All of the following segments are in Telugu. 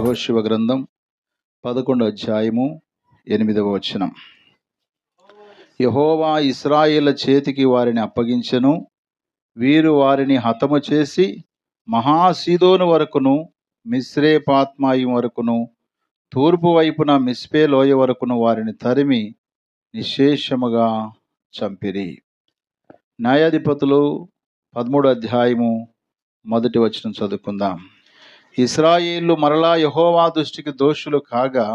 యెహోషువ గ్రంథం 11వ అధ్యాయము 8వ వచనం. యెహోవా ఇశ్రాయేలు చేతికి వారిని అప్పగించెను, వీరు వారిని హతము చేసి మహాసీదోను వరకును మిశ్రేపాత్మాయి వరకును తూర్పు వైపున మిస్పే లోయ వరకును వారిని తరిమి నిశ్శేషముగా చంపిరి. న్యాయాధిపతులు 13వ అధ్యాయము 1వ వచనం చదువుకుందాం. ఇశ్రాయేలు మరలా యెహోవా దృష్టికి దోషులు కాగా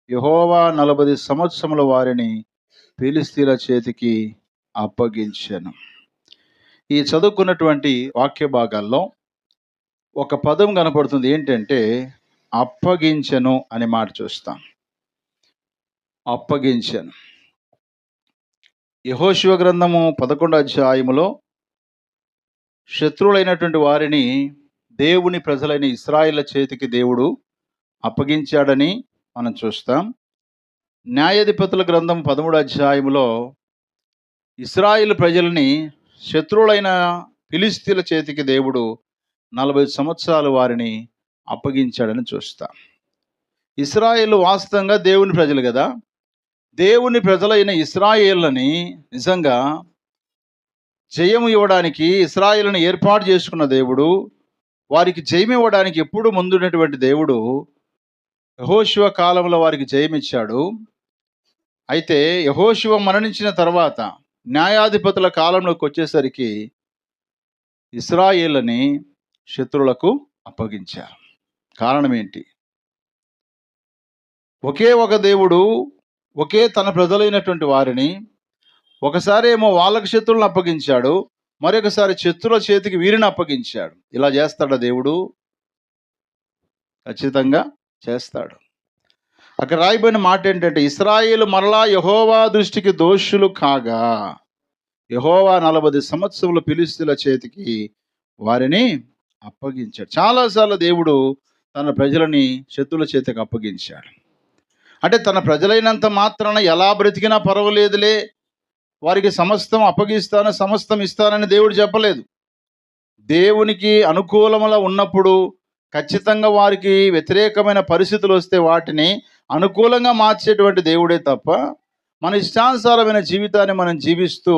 యెహోవా 40 సంవత్సరముల వారిని ఫిలిష్తీయుల చేతికి అప్పగించెను. ఈ చదువుకున్నటువంటి వాక్య భాగాల్లో ఒక పదం కనపడుతుంది. ఏంటంటే అప్పగించెను అనే మాట చూస్తాం. అప్పగించెను. యెహోషువ గ్రంథము 11వ అధ్యాయములో శత్రువులైనటువంటి వారిని దేవుని ప్రజలైన ఇశ్రాయేలు చేతికి దేవుడు అప్పగించాడని మనం చూస్తాం. న్యాయాధిపతుల గ్రంథం 13వ అధ్యాయములో ఇశ్రాయేలు ప్రజల్ని శత్రువులైన ఫిలిష్తీయుల చేతికి దేవుడు 40 సంవత్సరాలు వారిని అప్పగించాడని చూస్తాం. ఇశ్రాయేలు వాస్తవంగా దేవుని ప్రజలు కదా. దేవుని ప్రజలైన ఇశ్రాయేలుని నిజంగా జయం ఇవ్వడానికి ఇశ్రాయేలుని ఏర్పాటు చేసుకున్న దేవుడు, వారికి జయం ఇవ్వడానికి ఎప్పుడు ముందున్నటువంటి దేవుడు యెహోషువ కాలంలో వారికి జయమిచ్చాడు. అయితే యెహోషువ మరణించిన తర్వాత న్యాయాధిపతుల కాలంలోకి వచ్చేసరికి ఇశ్రాయేలుని శత్రువులకు అప్పగించారు. కారణం ఏంటి? ఒకే ఒక దేవుడు ఒకే తన ప్రజలైనటువంటి వారిని ఒకసారి ఏమో వాళ్ళకి శత్రువులను అప్పగించాడు, మరొకసారి శత్రువుల చేతికి వీరిని అప్పగించాడు. ఇలా చేస్తాడా దేవుడు? ఖచ్చితంగా చేస్తాడు. అక్కడ రాయబడిన మాట ఏంటంటే ఇశ్రాయేలు మరలా యెహోవా దృష్టికి దోషులు కాగా యెహోవా 40 సంవత్సరములు ఫిలిష్తీయుల చేతికి వారిని అప్పగించాడు. చాలాసార్లు దేవుడు తన ప్రజలని శత్రువుల చేతికి అప్పగించాడు. అంటే తన ప్రజలైనంత మాత్రాన ఎలా బ్రతికినా పర్వాలేదులే, వారికి సమస్తం అప్పగిస్తాను, సమస్తం ఇస్తానని దేవుడు చెప్పలేదు. దేవునికి అనుకూలముగా ఉన్నప్పుడు ఖచ్చితంగా వారికి వ్యతిరేకమైన పరిస్థితులు వస్తే వాటిని అనుకూలంగా మార్చేటువంటి దేవుడే తప్ప మన ఇష్టానుసారమైన జీవితాన్ని మనం జీవిస్తూ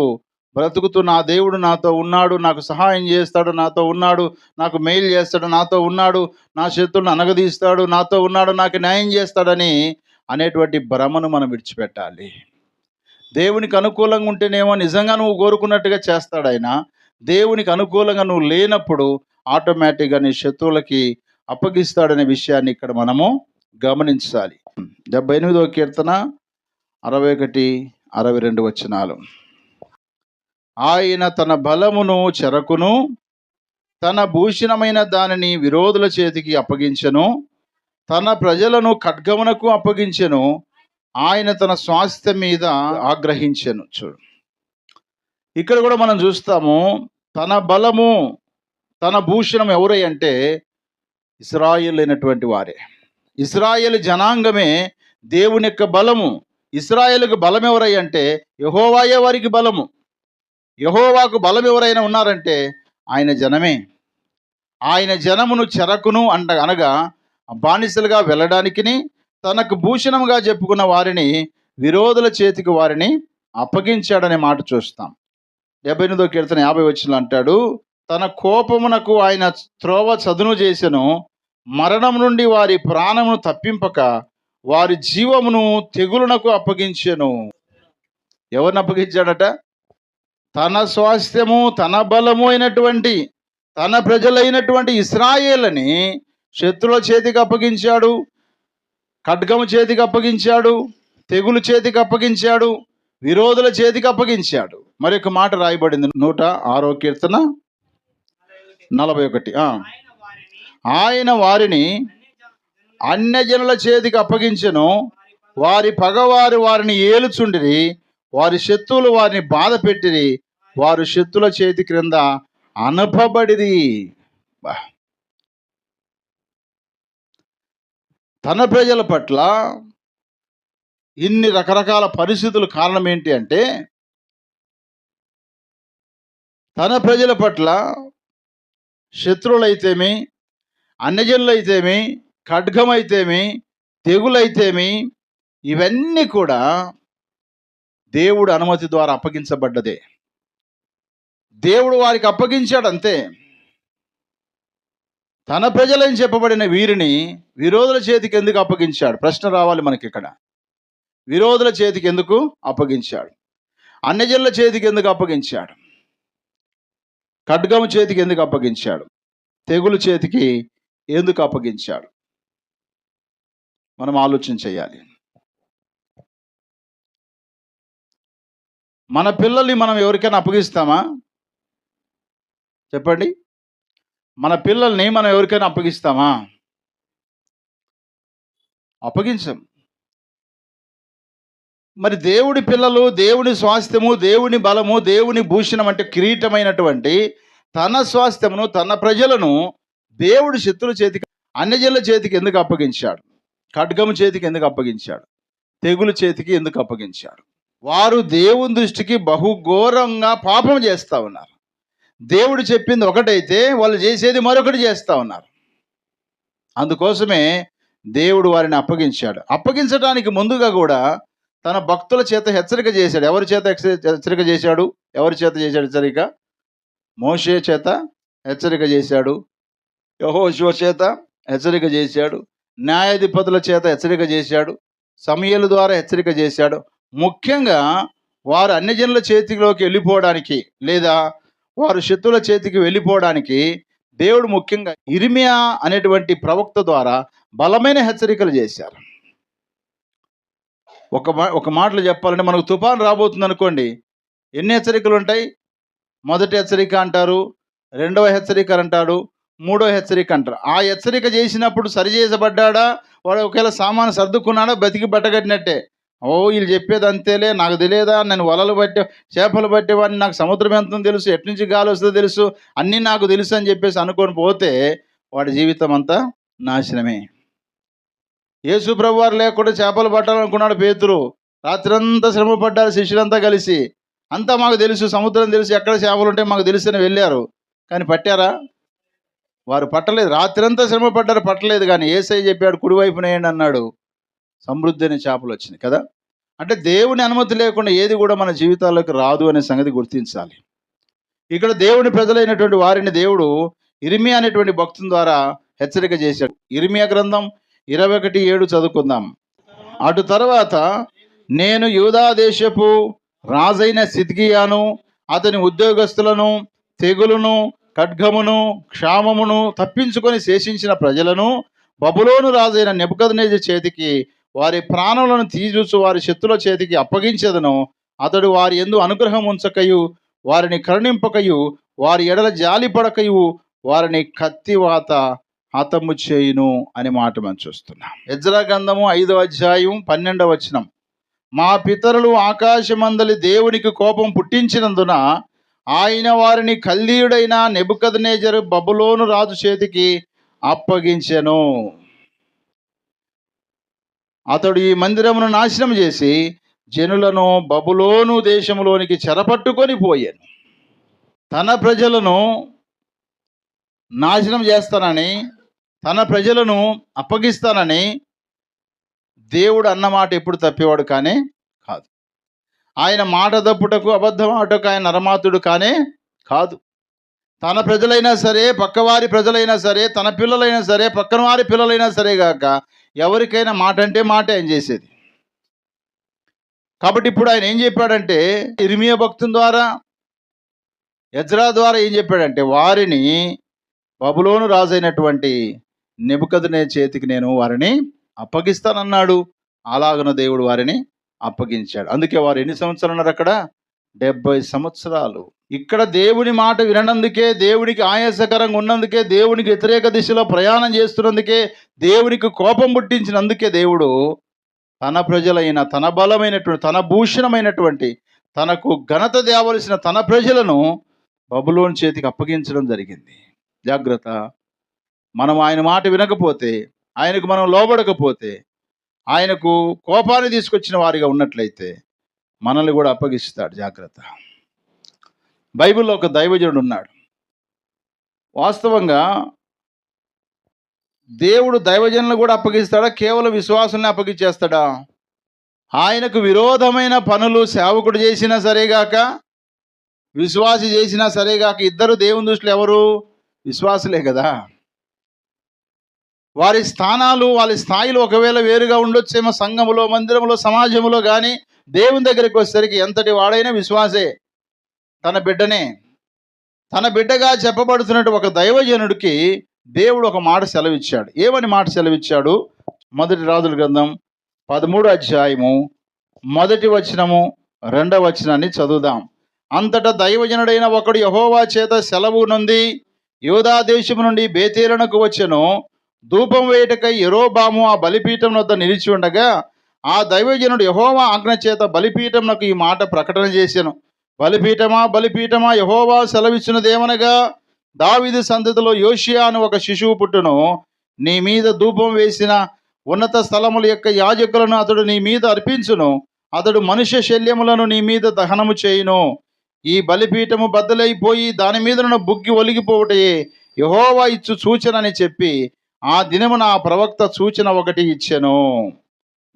బ్రతుకుతూ నా దేవుడు నాతో ఉన్నాడు, నాకు సహాయం చేస్తాడు, నాతో ఉన్నాడు, నాకు మేలు చేస్తాడు, నాతో ఉన్నాడు, నా శత్రువులను అనగదీస్తాడు, నాతో ఉన్నాడు, నాకు న్యాయం చేస్తాడని అనేటువంటి భ్రమను మనం విడిచిపెట్టాలి. దేవునికి అనుకూలంగా ఉంటేనేమో నిజంగా నువ్వు కోరుకున్నట్టుగా చేస్తాడు ఆయన. దేవునికి అనుకూలంగా నువ్వు లేనప్పుడు ఆటోమేటిక్గా నీ శత్రువులకి అప్పగిస్తాడనే విషయాన్ని ఇక్కడ మనము గమనించాలి. 78వ కీర్తన 61, 62 వచనాలు. ఆయన తన బలమును చెరకును తన భూషణమైన దానిని విరోధుల చేతికి అప్పగించెను, తన ప్రజలను ఖడ్గమునకు అప్పగించెను, ఆయన తన స్వాస్థ్యం మీద ఆగ్రహించెను. చూడు, ఇక్కడ కూడా మనం చూస్తాము తన బలము తన భూషణం ఎవరై అంటే ఇశ్రాయేలు అయినటువంటి వారే. ఇశ్రాయేలు జనాంగమే దేవుని యొక్క బలము. ఇశ్రాయేలుకు బలం ఎవరై అంటే యెహోవాయే వారికి బలము. యెహోవాకు బలం ఎవరైనా ఉన్నారంటే ఆయన జనమే. ఆయన జనమును చెరకును అనగా బానిసలుగా వెళ్ళడానికిని తనకు భూషణముగా చెప్పుకున్న వారిని విరోధుల చేతికి వారిని అప్పగించాడనే మాట చూస్తాం. 78వ కీర్తన 50 వచనంలో అంటాడు, తన కోపమునకు ఆయన త్రోవ చదును చేసెను, మరణం నుండి వారి ప్రాణమును తప్పింపక వారి జీవమును తెగులునకు అప్పగించెను. ఎవరిని అప్పగించాడట? తన స్వాస్థ్యము తన బలము అయినటువంటి తన ప్రజలైనటువంటి ఇశ్రాయేలుని శత్రువుల చేతికి అప్పగించాడు, ఖడ్గము చేతికి అప్పగించాడు, తెగులు చేతికి అప్పగించాడు, విరోధుల చేతికి అప్పగించాడు. మరొక మాట రాయబడింది 106వ కీర్తన 41. ఆయన వారిని అన్యజనుల చేతికి అప్పగించెను, వారి పగవారు వారిని ఏలుచుండిరి, వారి శత్రువులు వారిని బాధ పెట్టిరి, వారు శత్రువుల చేతి క్రింద అనపబడిరి. తన ప్రజల పట్ల ఇన్ని రకరకాల పరిస్థితులు కారణం ఏంటి అంటే తన ప్రజల పట్ల శత్రువులైతేమి అన్యజనులైతేమి ఖడ్గమైతేమి, తెగులైతేమి, ఇవన్నీ కూడా దేవుడు అనుమతి ద్వారా అప్పగించబడ్డదే. దేవుడు వారికి అప్పగించాడు అంతే. తన ప్రజలని చెప్పబడిన వీరిని విరోధుల చేతికి ఎందుకు అప్పగించాడు? ప్రశ్న రావాలి మనకిక్కడ. విరోధుల చేతికి ఎందుకు అప్పగించాడు? అన్యజనుల చేతికి ఎందుకు అప్పగించాడు? ఖడ్గము చేతికి ఎందుకు అప్పగించాడు? తెగులు చేతికి ఎందుకు అప్పగించాడు? మనం ఆలోచన చేయాలి. మన పిల్లల్ని మనం ఎవరికైనా అప్పగిస్తామా? చెప్పండి. మన పిల్లల్ని మనం ఎవరికైనా అప్పగిస్తామా? అప్పగించం. మరి దేవుడి పిల్లలు, దేవుని స్వాస్థ్యము, దేవుని బలము, దేవుని భూషణం అంటే కిరీటమైనటువంటి తన స్వాస్థ్యమును, తన ప్రజలను దేవుడి శత్రుల చేతికి, అన్యజనుల చేతికి ఎందుకు అప్పగించాడు? ఖడ్గము చేతికి ఎందుకు అప్పగించాడు? తెగులు చేతికి ఎందుకు అప్పగించాడు? వారు దేవుని దృష్టికి బహుఘోరంగా పాపం చేస్తూ ఉన్నారు. దేవుడు చెప్పింది ఒకటైతే వాళ్ళు చేసేది మరొకటి చేస్తూ ఉన్నారు. అందుకోసమే దేవుడు వారిని అప్పగించాడు. అప్పగించడానికి ముందుగా కూడా తన భక్తుల చేత హెచ్చరిక చేశాడు. ఎవరి చేత హెచ్చరిక చేశాడు? ఎవరి చేత చేశాడు హెచ్చరిక? మోషే చేత హెచ్చరిక చేశాడు, యెహోషువ చేత హెచ్చరిక చేశాడు, న్యాయాధిపతుల చేత హెచ్చరిక చేశాడు, సమూయేలు ద్వారా హెచ్చరిక చేశాడు. ముఖ్యంగా వారు అన్యజనుల చేతిలోకి వెళ్ళిపోవడానికి, లేదా వారు శత్రువుల చేతికి వెళ్ళిపోవడానికి దేవుడు ముఖ్యంగా ఇర్మియా అనేటువంటి ప్రవక్త ద్వారా బలమైన హెచ్చరికలు చేశారు. ఒక మాటలు చెప్పాలంటే, మనకు తుఫాను రాబోతుంది అనుకోండి, ఎన్ని హెచ్చరికలు ఉంటాయి? మొదటి హెచ్చరిక అంటారు, రెండవ హెచ్చరిక అంటాడు, మూడో హెచ్చరిక అంటారు. ఆ హెచ్చరిక చేసినప్పుడు సరిచేసబడ్డా, వాడు ఒకవేళ సామాను సర్దుకున్నాడా బతికి బట్టగట్టినట్టే. వీళ్ళు చెప్పేది అంతేలే, నాకు తెలియదా, నేను వలలు పట్టే, చేపలు పట్టేవాడిని, నాకు సముద్రం ఎంత తెలుసు, ఎట్నుంచి గాలి వస్తుందో తెలుసు, అన్నీ నాకు తెలుసు అని చెప్పేసి అనుకొని పోతే వాడి జీవితం అంతా నాశనమే. యేసు ప్రభువారు లేకుండా చేపలు పట్టాలనుకున్నాడు పేతురు. రాత్రంతా శ్రమ పడ్డారు శిష్యులంతా కలిసి. అంతా మాకు తెలుసు, సముద్రం తెలుసు, ఎక్కడ చేపలు ఉంటే మాకు తెలుసు అని వెళ్ళారు. కానీ పట్టారా? వారు పట్టలేదు. రాత్రంతా శ్రమ పడ్డారు, పట్టలేదు. కానీ యేసయ్య చెప్పాడు, కుడివైపున వేయండి అన్నాడు. సమృద్ధి అనే చేపలు వచ్చినాయి కదా. అంటే దేవుని అనుమతి లేకుండా ఏది కూడా మన జీవితాల్లోకి రాదు అనే సంగతి గుర్తించాలి. ఇక్కడ దేవుని ప్రజలైనటువంటి వారిని దేవుడు ఇర్మియా అనేటువంటి భక్తుని ద్వారా హెచ్చరిక చేశాడు. ఇర్మియా గ్రంథం 21:7 చదువుకుందాం. అటు తర్వాత నేను యూదా దేశపు రాజైన సిద్కియాను, అతని ఉద్యోగస్తులను, తెగులును, ఖడ్గమును, క్షామమును తప్పించుకొని శేషించిన ప్రజలను బబులోను రాజైన నెబుకద్నెజరు చేతికి, వారి ప్రాణములను తీజూచు వారి శత్రుల చేతికి అప్పగించెదను. అతడు వారి యందు అనుగ్రహం ఉంచకయు, వారిని కరుణింపకయు, వారి ఎడల జాలిపడకయు, వారిని కత్తివాత హతము చేయును అనే మాట మనం చూస్తున్నాం. ఎజ్రా గ్రంథము 5వ అధ్యాయం 12వ వచనం. మా పితరులు ఆకాశమందలి దేవునికి కోపం పుట్టించినందున ఆయన వారిని కల్దీయుడైన నెబుకద్నెజరు బబులోను రాజు చేతికి అప్పగించెను. అతడు ఈ మందిరమును నాశనం చేసి జనులను బబులోను దేశంలోనికి చెరపట్టుకొని పోయాను. తన ప్రజలను నాశనం చేస్తానని, తన ప్రజలను అప్పగిస్తానని దేవుడు అన్నమాట ఎప్పుడు తప్పేవాడు కానే కాదు. ఆయన మాట తప్పుటకు, అబద్ధం ఆటకు ఆయన నరమాతుడు కానే కాదు. తన ప్రజలైనా సరే, పక్కవారి ప్రజలైనా సరే, తన పిల్లలైనా సరే, పక్కన వారి పిల్లలైనా సరే గాక, ఎవరికైనా మాట అంటే మాట ఆయన చేసేది. కాబట్టి ఇప్పుడు ఆయన ఏం చెప్పాడంటే, ఇర్మియా భక్తుని ద్వారా, ఎజ్రా ద్వారా ఏం చెప్పాడంటే, వారిని బబులోను రాజైనటువంటి నెబుకద్నెజరు చేతికి నేను వారిని అప్పగిస్తానన్నాడు. అలాగన దేవుడు వారిని అప్పగించాడు. అందుకే వారు ఎన్ని సంవత్సరాలు ఉన్నారు అక్కడ? 70 సంవత్సరాలు. ఇక్కడ దేవుని మాట వినందుకే, దేవునికి ఆయాసకరంగా ఉన్నందుకే, దేవునికి వ్యతిరేక దిశలో ప్రయాణం చేస్తున్నందుకే, దేవునికి కోపం పుట్టించినందుకే దేవుడు తన ప్రజలైన, తన బలమైనటువంటి, తన భూషణమైనటువంటి, తనకు ఘనత దేవలసిన తన ప్రజలను బబులోను చేతికి అప్పగించడం జరిగింది. జాగ్రత్త. మనం ఆయన మాట వినకపోతే, ఆయనకు మనం లోబడకపోతే, ఆయనకు కోపాన్ని తీసుకొచ్చిన వారిగా ఉన్నట్లయితే మనల్ని కూడా అప్పగిస్తాడు. జాగ్రత్త. బైబిల్లో ఒక దైవజనుడు ఉన్నాడు. వాస్తవంగా దేవుడు దైవజనులను కూడా అప్పగిస్తాడా? కేవలం విశ్వాసుల్ని అప్పగించేస్తాడా? ఆయనకు విరోధమైన పనులు సేవకుడు చేసినా సరేగాక, విశ్వాసి చేసినా సరేగాక, ఇద్దరు దేవుని దృష్టిలో ఎవరు? విశ్వాసులే కదా. వారి స్థానాలు, వాళ్ళ స్థాయిలు ఒకవేళ వేరుగా ఉండొచ్చేమో, సంఘములో, మందిరంలో, సమాజంలో, కానీ దేవుని దగ్గరికి వచ్చేసరికి ఎంతటి వాడైనా విశ్వాసే. తన బిడ్డనే. తన బిడ్డగా చెప్పబడుతున్నట్టు ఒక దైవజనుడికి దేవుడు ఒక మాట సెలవిచ్చాడు. ఏమని మాట సెలవిచ్చాడు? మొదటి రాజుల గ్రంథం 13వ అధ్యాయము 1వ వచనము 2వ వచనాన్ని చదువుదాం. అంతటా దైవజనుడైన ఒకడు యెహోవా చేత సెలవు నుండి యూదా దేశము నుండి బేతేలునకు వచ్చెను. ధూపం వేయుటకై యరొబాము ఆ బలిపీఠం వద్ద నిలిచి ఉండగా, ఆ దైవజనుడు యెహోవా ఆజ్ఞ చేత బలిపీఠమునకు ఈ మాట ప్రకటన చేసెను. బలిపీఠమా, బలిపీఠమా, యెహోవా సెలవిచ్చినదేమనగా, దావీదు సంతతిలో యోషియా అను ఒక శిశువు పుట్టును. నీ మీద ధూపం వేసిన ఉన్నత స్థలముల యొక్క యాజకులను అతడు నీ మీద అర్పించును. అతడు మనుష్య శల్యములను నీ మీద దహనము చేయును. ఈ బలిపీఠము బద్దలైపోయి దాని మీదనున్న బుగ్గి ఒలిగిపోవటయే యెహోవా ఇచ్చు సూచన అని చెప్పి, ఆ దినమున ఆ ప్రవక్త సూచన ఒకటి ఇచ్చెను.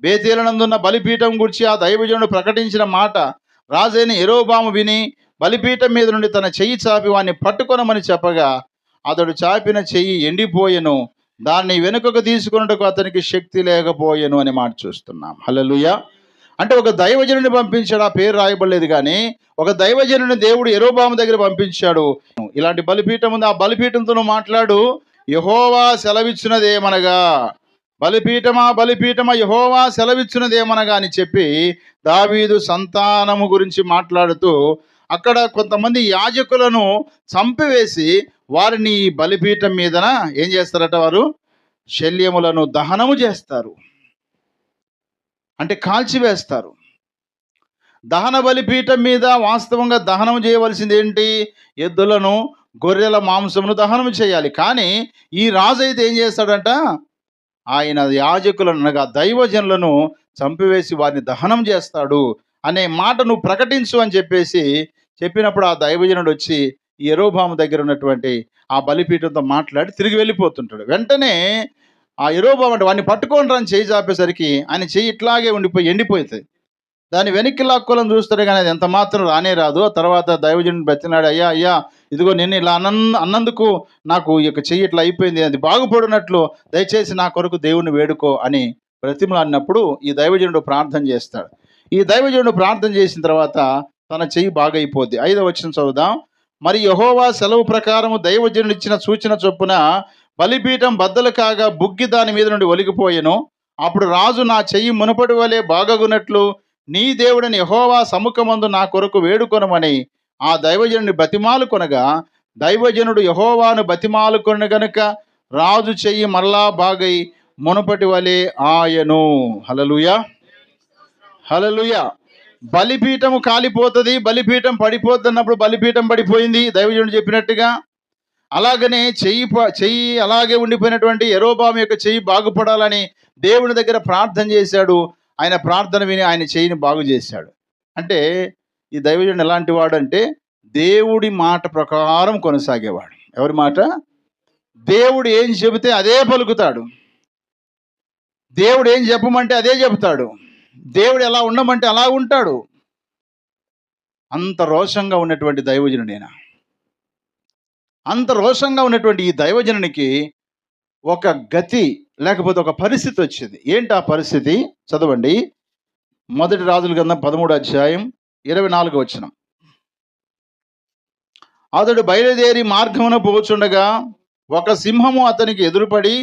బేతేలనందున్న బలిపీఠం గురించి ఆ దైవజనుడు ప్రకటించిన మాట రాజైన యరొబాము విని బలిపీఠం మీద నుండి తన చెయ్యి చాపి వాణ్ణి పట్టుకొనమని చెప్పగా, అతడు చాపిన చెయ్యి ఎండిపోయెను. దాన్ని వెనుకకు తీసుకొనుటకు అతనికి శక్తి లేకపోయెను అని మాట చూస్తున్నాం. హల్లెలూయా. అంటే ఒక దైవజనుడిని పంపించాడు, ఆ పేరు రాయబడలేదు, కానీ ఒక దైవజనుడిని దేవుడు యరొబాము దగ్గర పంపించాడు. ఇలాంటి బలిపీఠం ఉంది, ఆ బలిపీఠంతో నువ్వు మాట్లాడు. యెహోవా సెలవిచ్చినదేమనగా, బలిపీఠమా, బలిపీఠమా, యెహోవా సెలవిచ్చినదేమనగా అని చెప్పి దావీదు సంతానము గురించి మాట్లాడుతూ అక్కడ కొంతమంది యాజకులను చంపివేసి వారిని ఈ బలిపీఠం మీదన ఏం చేస్తారట? వారు శల్యములను దహనము చేస్తారు, అంటే కాల్చివేస్తారు. దహన బలిపీఠం మీద వాస్తవంగా దహనం చేయవలసింది ఏంటి? ఎద్దులను, గొర్రెల మాంసమును దహనం చేయాలి. కానీ ఈ రాజు అయితే ఏం చేస్తాడంట? ఆయన యాజకులను అనగా దైవజనులను చంపివేసి వారిని దహనం చేస్తాడు అనే మాట నువ్వు ప్రకటించు అని చెప్పినప్పుడు ఆ దైవజనుడు వచ్చి యరొబాము దగ్గర ఉన్నటువంటి ఆ బలిపీఠంతో మాట్లాడి తిరిగి వెళ్ళిపోతుంటాడు. వెంటనే ఆ యరొబాము అంటే వాడిని పట్టుకొని రాని చెయ్యి చాపేసరికి ఆయన చెయ్యి ఇట్లాగే ఎండిపోతుంది. దాన్ని వెనక్కి లాక్కోవాలని చూస్తాడు, కానీ అది ఎంత మాత్రం రానే రాదు. ఆ తర్వాత దైవజనుడు బతినాడు, అయ్యా అయ్యా, ఇదిగో నేను ఇలా అన్నందుకు నాకు ఈ యొక్క చెయ్యి ఇట్లా అయిపోయింది, అది బాగుపడినట్లు దయచేసి నా కొరకు దేవుణ్ణి వేడుకో అని బ్రతిమలాడినప్పుడు ఈ దైవజనుడు ప్రార్థన చేస్తాడు. ఈ దైవజనుడు ప్రార్థన చేసిన తర్వాత తన చెయ్యి బాగైపోద్ది. 5వ వచనం చదువుదాం. మరి యెహోవా సెలవు ప్రకారము దైవజనుడు ఇచ్చిన సూచన చొప్పున బలిపీఠం బద్దలు కాగా బుగ్గి దాని మీద నుండి ఒలిగిపోయెను. అప్పుడు రాజు, నా చెయ్యి మునుపటి వలె బాగగునట్లు నీ దేవుడని యెహోవా సముఖమందు నా కొరకు వేడుకొనమని ఆ దైవజనుడిని బతిమాలు కొనగా, దైవజనుడు యెహోవాను బతిమాలు కొన గనుక రాజు చెయ్యి మరలా బాగై మునుపటి వలె ఆయను. హల్లెలూయా, హల్లెలూయా. బలిపీఠము కాలిపోతుంది, బలిపీఠం పడిపోతుంది అన్నప్పుడు బలిపీఠం పడిపోయింది దైవజనుడు చెప్పినట్టుగా. అలాగనే చెయ్యి అలాగే ఉండిపోయినటువంటి యరొబాము యొక్క చెయ్యి బాగుపడాలని దేవుని దగ్గర ప్రార్థన చేశాడు. ఆయన ప్రార్థన విని ఆయన చెయ్యిని బాగు చేశాడు. అంటే ఈ దైవజనుడు ఎలాంటి వాడు అంటే దేవుడి మాట ప్రకారం కొనసాగేవాడు. ఎవరి మాట? దేవుడు ఏం చెబితే అదే పలుకుతాడు. దేవుడు ఏం చెప్పమంటే అదే చెబుతాడు. దేవుడు ఎలా ఉండమంటే అలా ఉంటాడు. అంత రోషంగా ఉన్నటువంటి దైవజనుడైనా, అంత రోషంగా ఉన్నటువంటి ఈ దైవజనునికి ఒక గతి లేకపోతే ఒక పరిస్థితి వచ్చింది. ఏంటి ఆ పరిస్థితి? చదవండి. మొదటి రాజుల గ్రంథం 13వ అధ్యాయం 24వ వచనం. అతడు బయలుదేరి మార్గమున పోచుండగా ఒక సింహము అతనికి ఎదురుపడి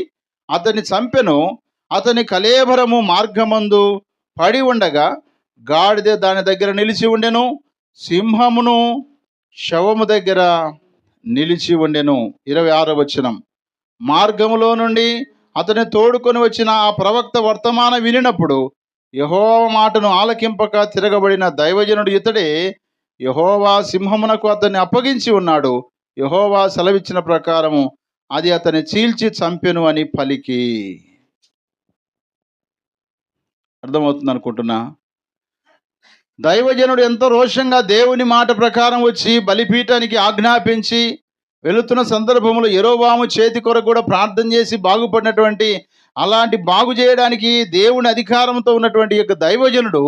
అతన్ని చంపెను. అతని కళేబరము మార్గమందు పడి ఉండగా గాడిద దాని దగ్గర నిలిచి ఉండెను. సింహమును శవము దగ్గర నిలిచి ఉండెను. 26వ వచనం. మార్గములో నుండి అతని తోడుకొని వచ్చిన ఆ ప్రవక్త వర్తమానం వినినప్పుడు యెహోవా మాటను ఆలకింపక తిరగబడిన దైవజనుడు ఇతడే. యెహోవా సింహమునకు అతన్ని అప్పగించి ఉన్నాడు. యెహోవా సెలవిచ్చిన ప్రకారము అది అతన్ని చీల్చి చంపెను అని పలికి. అర్థమవుతుంది అనుకుంటున్నా. దైవజనుడు ఎంతో రోషంగా దేవుని మాట ప్రకారం వచ్చి బలిపీఠానికి ఆజ్ఞాపించి వెళుతున్న సందర్భంలో యెరొబోము చేతి కొరకు కూడా ప్రార్థన చేసి బాగుపడినటువంటి, అలాంటి బాగు చేయడానికి దేవుని అధికారంతో ఉన్నటువంటి యొక్క దైవజనుడు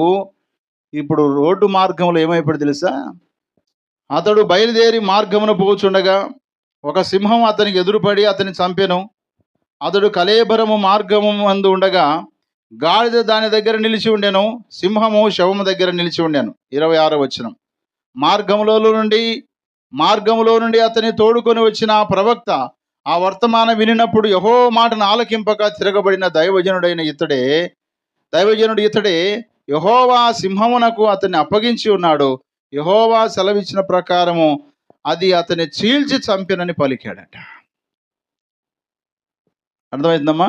ఇప్పుడు రోడ్డు మార్గంలో ఏమైపోయాడు తెలుసా? అతడు బయలుదేరి మార్గమున పోచుండగా ఒక సింహం అతనికి ఎదురుపడి అతన్ని చంపెను. అతడు కళేబరము మార్గము అందు ఉండగా గాడిద దాని దగ్గర నిలిచి ఉండెను, సింహము శవము దగ్గర నిలిచి ఉండెను. 26వ వచనం. మార్గములో నుండి అతని తోడుకొని వచ్చిన ఆ ప్రవక్త ఆ వర్తమానం వినినప్పుడు యెహోవా మాటను ఆలకింపక తిరగబడిన దైవజనుడు ఇతడే యెహోవా సింహమునకు అతన్ని అప్పగించి ఉన్నాడు, యెహోవా సెలవిచ్చిన ప్రకారము అది అతన్ని చీల్చి చంపినని పలికాడట. అర్థమైందమ్మా?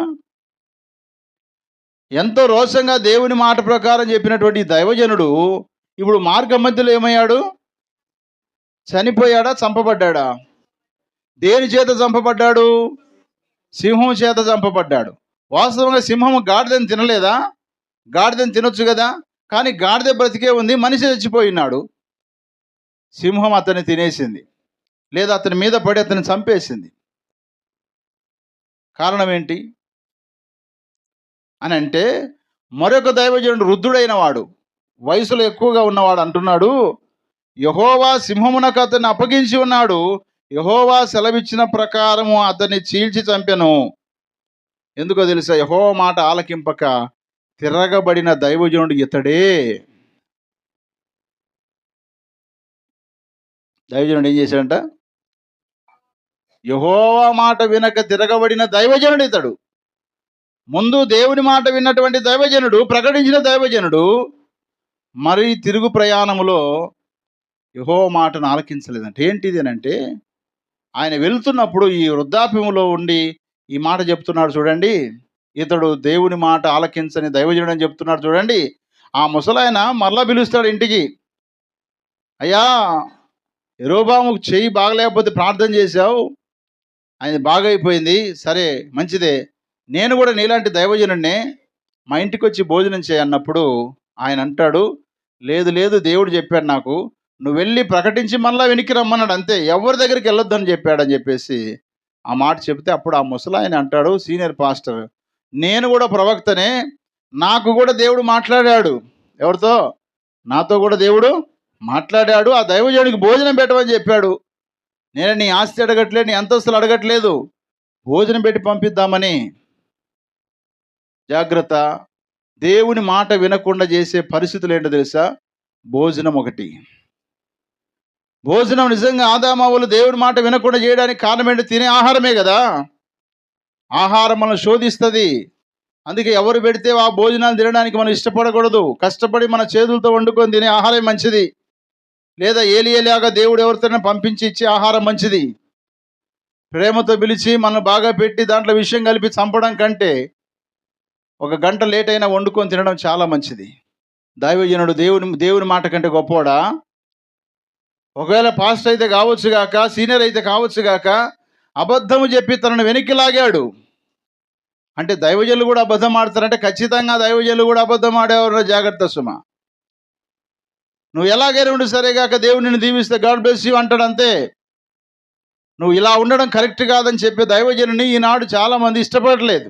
ఎంతో రోషంగా దేవుని మాట ప్రకారం చెప్పినటువంటి దైవజనుడు ఇప్పుడు మార్గ మధ్యలో ఏమయ్యాడు? చనిపోయాడా? చంపబడ్డాడా? దేని చేత చంపబడ్డాడు? సింహం చేత చంపబడ్డాడు. వాస్తవంగా సింహము గాడిదని తినలేదా? గాడిదని తినొచ్చు కదా, కానీ గాడిద బ్రతికే ఉంది, మనిషి చచ్చిపోయినాడు. సింహం అతన్ని తినేసింది, లేదా అతని మీద పడి అతన్ని చంపేసింది. కారణం ఏంటి అని అంటే, మరొక దైవజనుడు వృద్ధుడైన వాడు, వయసులో ఎక్కువగా ఉన్నవాడు అంటున్నాడు, యెహోవా సింహమునకు అతన్ని అప్పగించి ఉన్నాడు, యెహోవా సెలవిచ్చిన ప్రకారము అతన్ని చీల్చి చంపెను. ఎందుకో తెలుసా? యెహోవా మాట ఆలకింపక తిరగబడిన దైవజనుడు ఇతడే. దైవజనుడు ఏం చేశాడంట? యెహోవా మాట వినక తిరగబడిన దైవజనుడు ఇతడు. ముందు దేవుని మాట విన్నటువంటి దైవజనుడు, ప్రకటించిన దైవజనుడు, మరి తిరుగు ప్రయాణములో యెహోవా మాటను ఆలకించలేదంటే ఏంటిది అని అంటే, ఆయన వెళ్తున్నప్పుడు ఈ వృద్ధాప్యములో ఉండి ఈ మాట చెప్తున్నాడు చూడండి. ఇతడు దేవుని మాట ఆలకించని దైవజనుడు అని చెప్తున్నాడు చూడండి. ఆ ముసలాయన మరలా పిలుస్తాడు ఇంటికి. అయ్యా, యెరొబోముకు చెయ్యి బాగలేకపోతే ప్రార్థన చేశావు, ఆయన బాగైపోయింది, సరే మంచిదే, నేను కూడా నీలాంటి దైవజనుడినే, మా ఇంటికి వచ్చి భోజనం చేయన్నప్పుడు ఆయన అంటాడు, లేదు లేదు, దేవుడు చెప్పాడు నాకు, నువ్వు వెళ్ళి ప్రకటించి మళ్ళీ వెనక్కి రమ్మన్నాడు, అంతే, ఎవరి దగ్గరికి వెళ్ళొద్దని చెప్పాడని చెప్పేసి ఆ మాట చెప్తే, అప్పుడు ఆ ముసలాయన అంటాడు, సీనియర్ పాస్టర్, నేను కూడా ప్రవక్తనే, నాకు కూడా దేవుడు మాట్లాడాడు. ఎవరితో? నాతో కూడా దేవుడు మాట్లాడాడు, ఆ దైవజనుడికి భోజనం పెట్టమని చెప్పాడు. నేను నీ ఆస్తి అడగట్లేదు, నీ అంతస్తులు అడగట్లేదు, భోజనం పెట్టి పంపిద్దామని. జాగ్రత్త, దేవుని మాట వినకుండా చేసే పరిస్థితులు ఏంటో తెలుసా? భోజనం ఒకటి. భోజనం నిజంగా ఆదామవ్వలు దేవుని మాట వినకుండా చేయడానికి కారణం ఏంటి? తినే ఆహారమే కదా. ఆహారం మనం శోధిస్తుంది. అందుకే ఎవరు పెడితే ఆ భోజనాలు తినడానికి మనం ఇష్టపడకూడదు. కష్టపడి మన చేతులతో వండుకొని తినే ఆహారం మంచిది. లేదా ఏలియాగా దేవుడు ఎవరితోనే పంపించి ఇచ్చే ఆహారం మంచిది. ప్రేమతో పిలిచి మనం బాగా పెట్టి దాంట్లో విషయం కలిపి చంపడం కంటే 1 గంట లేట్ అయినా వండుకొని తినడం చాలా మంచిది. దైవజనుడు దేవుని మాట కంటే గొప్పవాడా? ఒకవేళ పాస్టర్ అయితే కావచ్చు గాక, సీనియర్ అయితే కావచ్చు గాక, అబద్ధము చెప్పి తనను వెనక్కి లాగాడు. అంటే దైవజనులు కూడా అబద్ధం ఆడతారంటే ఖచ్చితంగా దైవజనులు కూడా అబద్ధం ఆడేవారు. జాగ్రత్త సుమ. నువ్వు ఎలాగైనా ఉండి సరేగాక, దేవుడు నిన్ను దీవిస్తే గాడ్ బ్లెస్ యూ అంటాడు, అంతే. నువ్వు ఇలా ఉండడం కరెక్ట్ కాదని చెప్పే దైవజనుని ఈనాడు చాలామంది ఇష్టపడలేదు.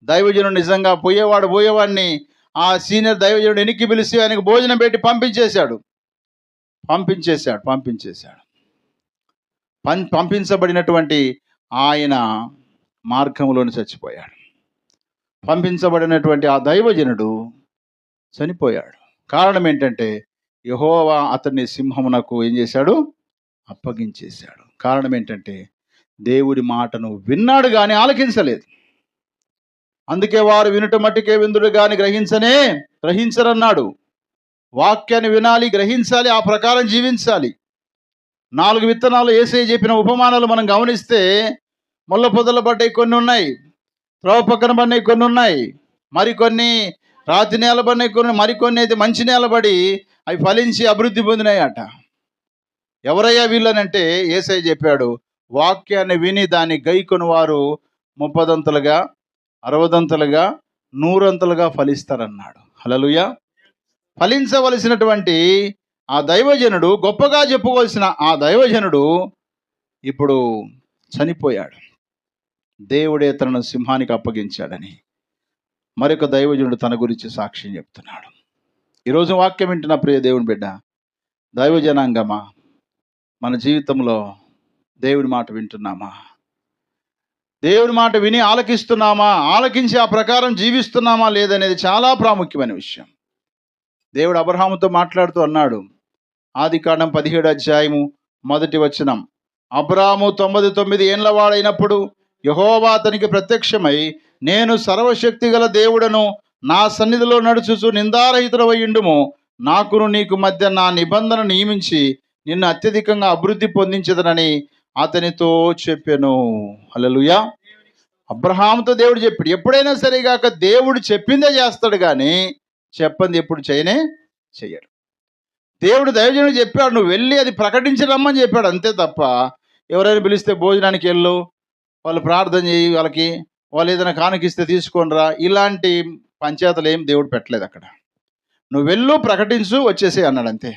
దైవజనుడు నిజంగా పోయేవాడిని ఆ సీనియర్ దైవజనుడు వెనక్కి పిలిచి ఆయనకు భోజనం పెట్టి పంపించేశాడు. పంపించబడినటువంటి ఆయన మార్గంలోనే చచ్చిపోయాడు. పంపించబడినటువంటి ఆ దైవజనుడు చనిపోయాడు. కారణం ఏంటంటే, యెహోవా అతన్ని సింహమునకు ఏం చేశాడు? అప్పగించేశాడు. కారణం ఏంటంటే, దేవుడి మాటను విన్నాడు కానీ ఆలకించలేదు. అందుకే వారు వినుట మట్టికే విందుడు కానీ గ్రహించరన్నాడు. వాక్యాన్ని వినాలి, గ్రహించాలి, ఆ ప్రకారం జీవించాలి. 4 విత్తనాలు యేసయ్య చెప్పిన ఉపమానాలు మనం గమనిస్తే, ముళ్ళ పొదలు పడ్డాయి కొన్ని ఉన్నాయి, త్రోవ పక్కన పడినవి కొన్ని ఉన్నాయి, మరికొన్ని రాతి నేల పడినవి కొన్ని, మరికొన్ని అయితే మంచి నేల పడి అవి ఫలించి అభివృద్ధి పొందినాయి అట. ఎవరయ్యా వీళ్ళనంటే యేసయ్య చెప్పాడు, వాక్యాన్ని విని దాన్ని గైకొని వారు 30 60 100 ఫలిస్తారన్నాడు. హల్లెలూయా. ఫలించవలసినటువంటి ఆ దైవజనుడు, గొప్పగా చెప్పుకోవాల్సిన ఆ దైవజనుడు ఇప్పుడు చనిపోయాడు, దేవుడే తనను సింహానికి అప్పగించాడని మరొక దైవజనుడు తన గురించి సాక్ష్యం చెప్తున్నాడు. ఈరోజు వాక్యం వింటున్న ప్రియ దేవుని బిడ్డ, దైవజనాంగమా, మన జీవితంలో దేవుని మాట వింటున్నామా? దేవుని మాట విని ఆలకిస్తున్నామా? ఆలకించి ఆ ప్రకారం జీవిస్తున్నామా లేదనేది చాలా ప్రాముఖ్యమైన విషయం. దేవుడు అబ్రహాముతో మాట్లాడుతూ అన్నాడు, ఆదికాండం 17 అధ్యాయము 1 వచనం, అబ్రాము 99 ఏండ్ల వాడైనప్పుడు యెహోవా అతనికి ప్రత్యక్షమై, నేను సర్వశక్తి గల దేవుడను, నా సన్నిధిలో నడుచుచు నిందారహితుడవయుండుము, నాకును నీకు మధ్య నా నిబంధన నియమించి నిన్ను అత్యధికంగా అభివృద్ధి పొందించదనని అతనితో చెప్పెను. హల్లెలూయా. అబ్రహాముతో దేవుడు చెప్పాడు. ఎప్పుడైనా సరిగాక దేవుడు చెప్పిందే చేస్తాడు, కానీ చెప్పంది ఎప్పుడు చెయ్యడు. దేవుడు దైవజనుడు చెప్పాడు, నువ్వు వెళ్ళి అది ప్రకటించరమ్మని చెప్పాడు, అంతే తప్ప ఎవరైనా పిలిస్తే భోజనానికి వెళ్ళు, వాళ్ళు ప్రార్థన చేయి, వాళ్ళు ఏదైనా కానుకిస్తే తీసుకొని రా, ఇలాంటి పంచాయతీలు ఏం దేవుడు పెట్టలేదు అక్కడ. నువ్వు వెళ్ళు, ప్రకటించు, వచ్చేసే అన్నాడు, అంతే.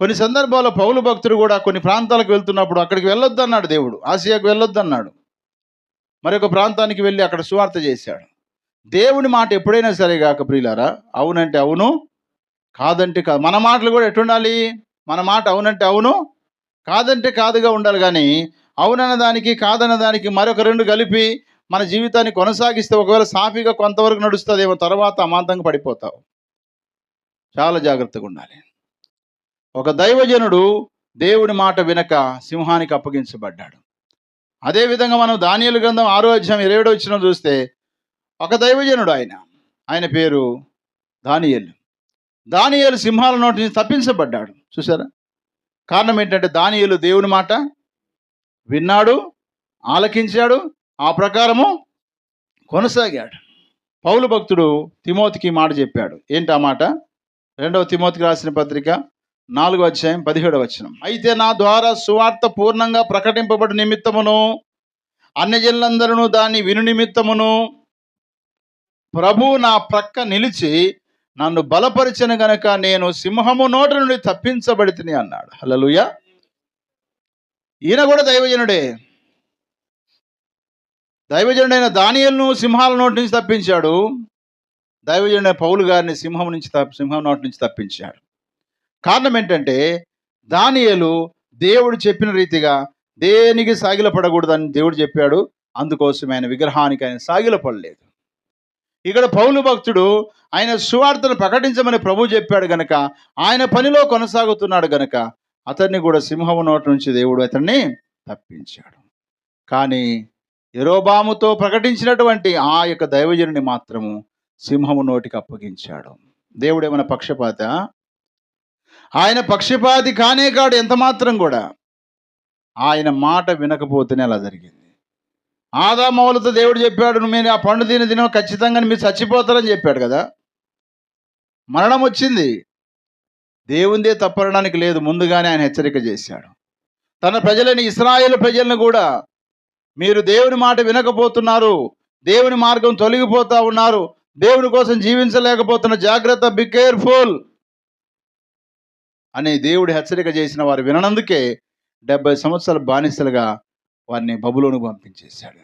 కొన్ని సందర్భాల్లో పౌలు భక్తుడు కూడా కొన్ని ప్రాంతాలకు వెళ్తున్నప్పుడు అక్కడికి వెళ్ళొద్దు అన్నాడు దేవుడు, ఆసియాకు వెళ్ళొద్దు అన్నాడు, మరొక ప్రాంతానికి వెళ్ళి అక్కడ సువార్త చేశాడు. దేవుని మాట ఎప్పుడైనా సరే కాక ప్రియులారా, అవునంటే అవును, కాదంటే కాదు. మన మాటలు కూడా ఎట్టుండాలి? మన మాట అవునంటే అవును, కాదంటే కాదుగా ఉండాలి. కానీ అవునన్న దానికి కాదన్న దానికి మరొక 2 కలిపి మన జీవితాన్ని కొనసాగిస్తే ఒకవేళ సాఫీగా కొంతవరకు నడుస్తుందేమో, తర్వాత అమాంతంగా పడిపోతావు. చాలా జాగ్రత్తగా ఉండాలి. ఒక దైవజనుడు దేవుని మాట వినక సింహానికి అప్పగించబడ్డాడు. అదేవిధంగా మనం దానియేలు గ్రంథం 6వ అధ్యాయం 27వ వచనం చూస్తే, ఒక దైవజనుడు ఆయన పేరు దానియేలు సింహాల నోటి నుంచి తప్పించబడ్డాడు. చూసారా? కారణం ఏంటంటే దానియేలు దేవుని మాట విన్నాడు, ఆలకించాడు, ఆ ప్రకారము కొనసాగాడు. పౌలు భక్తుడు తిమోతికి మాట చెప్పాడు. ఏంటి ఆ మాట? 2వ తిమోతికి రాసిన పత్రిక 4వ అధ్యాయం 17వ వచనం, అయితే నా ద్వారా సువార్త పూర్ణంగా ప్రకటింపబడి నిమిత్తమును అన్యజనులందరూ దాన్ని విను నిమిత్తమును ప్రభు నా ప్రక్క నిలిచి నన్ను బలపరిచిన గనక నేను సింహము నోట నుండి తప్పించబడితిని అన్నాడు. హల్లెలూయా. ఈయన కూడా దైవజనుడైన దానియేలును సింహాల నోటి నుంచి తప్పించాడు. దైవజనుడైన పౌలు గారిని సింహం నోటి నుంచి తప్పించాడు. కారణం ఏంటంటే దానియేలు దేవుడు చెప్పిన రీతిగా దేనికి సాగిలపడకూడదని దేవుడు చెప్పాడు. అందుకోసం ఆయన విగ్రహానికి ఆయన సాగిలపడలేదు. ఇక్కడ పౌలు భక్తుడు ఆయన సువార్తను ప్రకటించమని ప్రభు చెప్పాడు గనక ఆయన పనిలో కొనసాగుతున్నాడు గనక అతన్ని కూడా సింహము నోటి నుంచి దేవుడు అతన్ని తప్పించాడు. కానీ యెరోబాముతో ప్రకటించినటువంటి ఆ యొక్క దైవజనుని మాత్రము సింహము నోటికి అప్పగించాడు. దేవుడు ఏమైనా పక్షపాత? ఆయన పక్షపాతి కానే కాడు ఎంత మాత్రం కూడా. ఆయన మాట వినకపోతేనే అలా జరిగింది. ఆదామవులతో దేవుడు చెప్పాడు, మీరు ఆ పండు తిన ఖచ్చితంగా మీరు చచ్చిపోతారని చెప్పాడు కదా. మరణం వచ్చింది, దేవుందే తప్పనడానికి లేదు, ముందుగానే ఆయన హెచ్చరిక చేశాడు. తన ప్రజలని ఇశ్రాయేలు ప్రజలను కూడా, మీరు దేవుని మాట వినకపోతున్నారు, దేవుని మార్గం తొలగిపోతా ఉన్నారు, దేవుని కోసం జీవించలేకపోతున్న, జాగ్రత్త, బి కేర్ఫుల్ అని దేవుడు హెచ్చరిక చేసిన వారు విననందుకే 70 సంవత్సరాల బానిసలుగా వారిని బబులోనుకు పంపించేశాడు.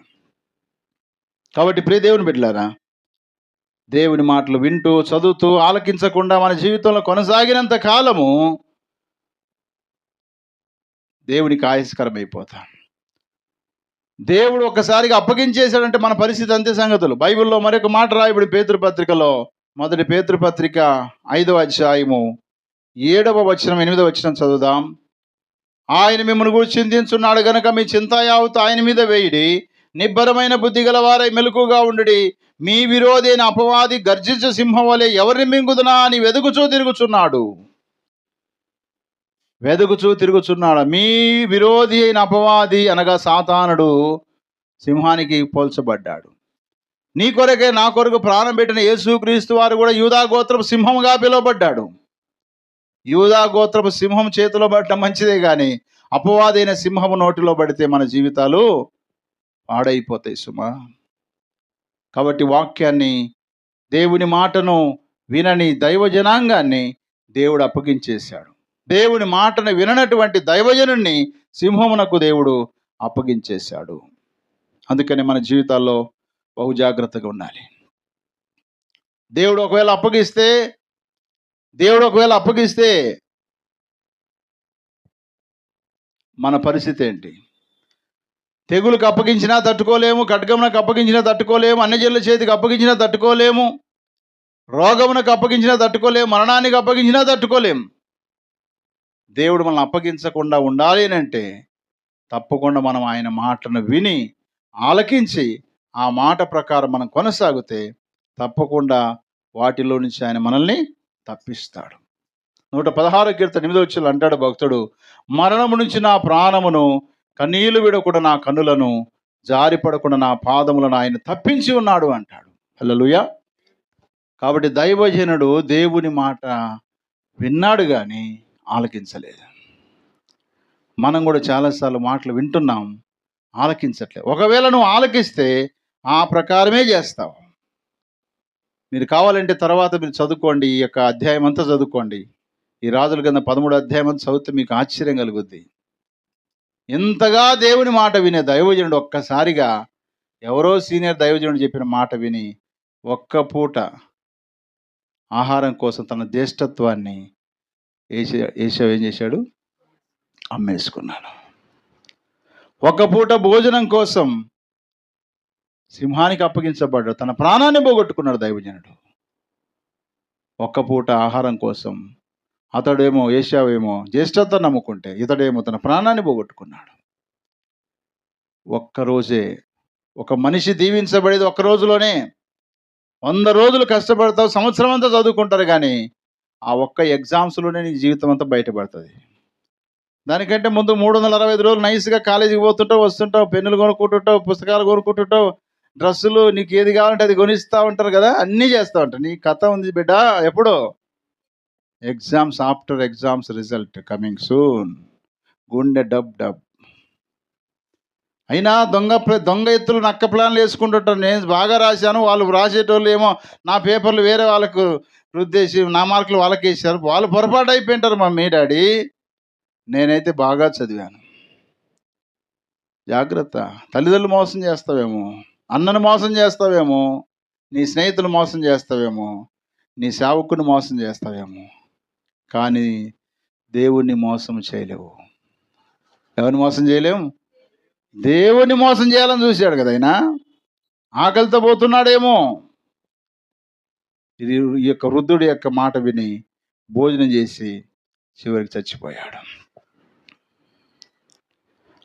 కాబట్టి ప్రియ దేవుని బిడ్డలారా, దేవుని మాటలు వింటూ చదువుతూ ఆలకించకుండా మన జీవితంలో కొనసాగినంత కాలము దేవునికి ఆయాస్కరమైపోతాం. దేవుడు ఒక్కసారిగా అప్పగించేశాడంటే మన పరిస్థితి అంతే సంగతులు. బైబిల్లో మరొక మాట రాయబడి పేతురు పత్రికలో, 1 పేతురు పత్రిక 5వ అధ్యాయము 7వ వచనం 8వ వచనం చదువుదాం. ఆయన మిమ్మల్ని గురించి చింతించున్నాడు గనక మీ చింత యావత్తు ఆయన మీద వేయుడి, నిబ్బరమైన బుద్ధి గలవారై మెలకుగా ఉండుడి. మీ విరోధి అయిన అపవాది గర్జించే సింహం వలె ఎవరిని మింగుదునా అని వెదుకుచూ తిరుగుచున్నాడు. మీ విరోధి అయిన అపవాది అనగా సాతానుడు సింహానికి పోల్చబడ్డాడు. నీ కొరకే నా కొరకు ప్రాణం పెట్టిన యేసుక్రీస్తు వారు కూడా యూదా గోత్రపు సింహంగా పిలువబడ్డాడు. యూదా గోత్రపు సింహం చేతిలో పడటం మంచిదే, కానీ అపవాదైన సింహము నోటిలో పడితే మన జీవితాలు పాడైపోతాయి సుమా. కాబట్టి వాక్యాన్ని, దేవుని మాటను వినని దైవ జనాంగాన్ని దేవుడు అప్పగించేశాడు. దేవుని మాటను విననటువంటి దైవజనుణ్ణి సింహమునకు దేవుడు అప్పగించేశాడు. అందుకని మన జీవితాల్లో బహు జాగ్రత్తగా ఉండాలి. దేవుడు ఒకవేళ అప్పగిస్తే మన పరిస్థితి ఏంటి? తెగులకు అప్పగించినా తట్టుకోలేము, ఖడ్గమునకు అప్పగించినా తట్టుకోలేము, అన్యజనుల చేతికి అప్పగించినా తట్టుకోలేము, రోగమునకు అప్పగించినా తట్టుకోలేము, మరణానికి అప్పగించినా తట్టుకోలేము. దేవుడు మనల్ని అప్పగించకుండా ఉండాలి అంటే తప్పకుండా మనం ఆయన మాటను విని ఆలకించి ఆ మాట ప్రకారం మనం కొనసాగితే తప్పకుండా వాటిలో నుంచి ఆయన మనల్ని తప్పిస్తాడు. 116 కీర్తన 8వ వచనంలో అంటాడు భక్తుడు, మరణము నుంచి నా ప్రాణమును, కన్నీళ్లు విడకుండా నా కన్నులను, జారిపడకుండా నా పాదములను ఆయన తప్పించి ఉన్నాడు అంటాడు. హల్లెలూయా. కాబట్టి దైవజనుడు దేవుని మాట విన్నాడు కానీ ఆలకించలేదు. మనం కూడా చాలాసార్లు మాటలు వింటున్నాం, ఆలకించట్లేదు. ఒకవేళ నువ్వు ఆలకిస్తే ఆ ప్రకారమే చేస్తావు. మీరు కావాలంటే తర్వాత మీరు చదువుకోండి, ఈ యొక్క అధ్యాయం అంతా చదువుకోండి. ఈ రాజుల గ్రంథం 13వ అధ్యాయం అంతా చదివితే మీకు ఆశ్చర్యం కలుగుద్ది. ఎంతగా దేవుని మాట వినే దైవజనుడు ఒక్కసారిగా ఎవరో సీనియర్ దైవజనుడు చెప్పిన మాట విని ఒక్క పూట ఆహారం కోసం తన జ్యేష్ఠత్వాన్ని ఏశావు ఏం చేశాడు? అమ్మేసుకున్నాడు. ఒక పూట భోజనం కోసం సింహానికి అప్పగించబడ్డాడు, తన ప్రాణాన్ని పోగొట్టుకున్నాడు దైవజనుడు. ఒక్క పూట ఆహారం కోసం అతడేమో ఏశావేమో జ్యేష్ఠత్వం నమ్ముకుంటే ఇతడేమో తన ప్రాణాన్ని పోగొట్టుకున్నాడు. ఒక్కరోజే ఒక మనిషి దీవించబడేది ఒక్క రోజులోనే. 100 రోజులు కష్టపడతావు, సంవత్సరం అంతా చదువుకుంటారు, కానీ ఆ ఒక్క ఎగ్జామ్స్లోనే నీ జీవితం అంతా బయటపడుతుంది. దానికంటే ముందు 365 రోజులు నైస్గా కాలేజీకి పోతుంటావు, వస్తుంటావు, పెన్నులు కొనుక్కుంటుంటావు, పుస్తకాలు కొనుక్కుంటుంటావు, డ్రెస్సులు, నీకు ఏది కావాలంటే అది కొనిస్తూ ఉంటారు కదా, అన్నీ చేస్తూ ఉంటారు. నీ కథ ఉంది బిడ్డ. ఎప్పుడో exams, after exams result coming soon. గుండె డబ్. అయినా దొంగ ఎత్తులు నక్క ప్లాన్లు వేసుకుంటుంటారు. నేను బాగా రాశాను, వాళ్ళు రాసేటోళ్ళు ఏమో నా పేపర్లు వేరే వాళ్ళకు రుద్దేసి నా మార్కులు వాళ్ళకి వేసారు. వాళ్ళు పొరపాటు అయిపోయింటారు మమ్మీ డాడీ. నేనైతే బాగా చదివాను. జాగ్రత్త. తల్లిదండ్రులు మోసం చేస్తావేమో, అన్నను మోసం చేస్తావేమో, నీ స్నేహితులు మోసం చేస్తావేమో, నీ సేవకుని మోసం చేస్తావేమో, కానీ దేవుణ్ణి మోసం చేయలేవు. ఎవరిని మోసం చేయలేము? దేవుణ్ణి మోసం చేయాలని చూశాడు కదా ఆయన. ఆకలితో పోతున్నాడేమో, ఇది ఈ యొక్క వృద్ధుడి యొక్క మాట విని భోజనం చేసి చివరికి చచ్చిపోయాడు.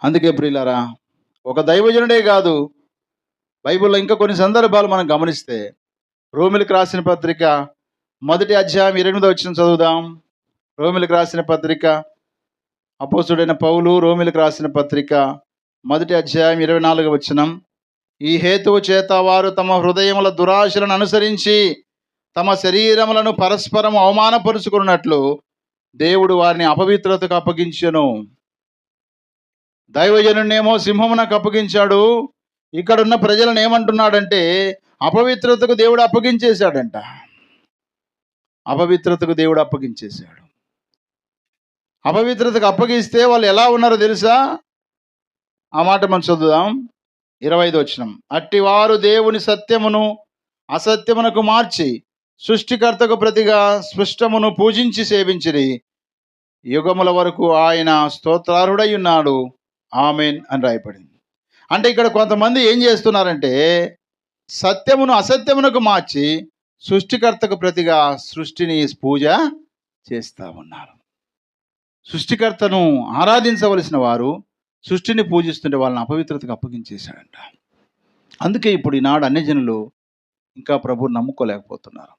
అందుకే ప్రియులారా, ఒక దైవజనుడే కాదు, బైబిల్లో ఇంకా కొన్ని సందర్భాలు మనం గమనిస్తే, రోమిలకు రాసిన పత్రిక 1వ అధ్యాయం 8వ వచనం చదువుదాం. రోమిలకు రాసిన పత్రిక, అపోస్తుడైన పౌలు రోమిలకు రాసిన పత్రిక 1వ అధ్యాయం 24వ వచనం. ఈ హేతువు చేత వారు తమ హృదయముల దురాశలను అనుసరించి తమ శరీరములను పరస్పరం అవమానపరుచుకున్నట్లు దేవుడు వారిని అపవిత్రతకు అప్పగించెను. దైవజనుడినేమో సింహమునకు అప్పగించాడు. ఇక్కడున్న ప్రజలను ఏమంటున్నాడంటే అపవిత్రతకు దేవుడు అప్పగించేశాడంట. అపవిత్రతకు దేవుడు అప్పగించేశాడు. అపవిత్రతకు అప్పగిస్తే వాళ్ళు ఎలా ఉన్నారో తెలుసా? ఆ మాట మనం చదువుదాం. 25వ వచనం. అట్టి వారు దేవుని సత్యమును అసత్యమునకు మార్చి సృష్టికర్తకు ప్రతిగా స్పష్టమును పూజించి సేవించిరి. యుగముల వరకు ఆయన స్తోత్రార్హుడై ఉన్నాడు, ఆమెన్ అని రాయబడింది. అంటే ఇక్కడ కొంతమంది ఏం చేస్తున్నారంటే సత్యమును అసత్యమునకు మార్చి సృష్టికర్తకు ప్రతిగా సృష్టిని పూజ చేస్తూ ఉన్నారు. సృష్టికర్తను ఆరాధించవలసిన వారు సృష్టిని పూజిస్తుంటే వాళ్ళని అపవిత్రతకు అప్పగించేశాడంట. అందుకే ఇప్పుడు ఈనాడు అన్యజనులు ఇంకా ప్రభువుని నమ్ముకోలేకపోతున్నారు.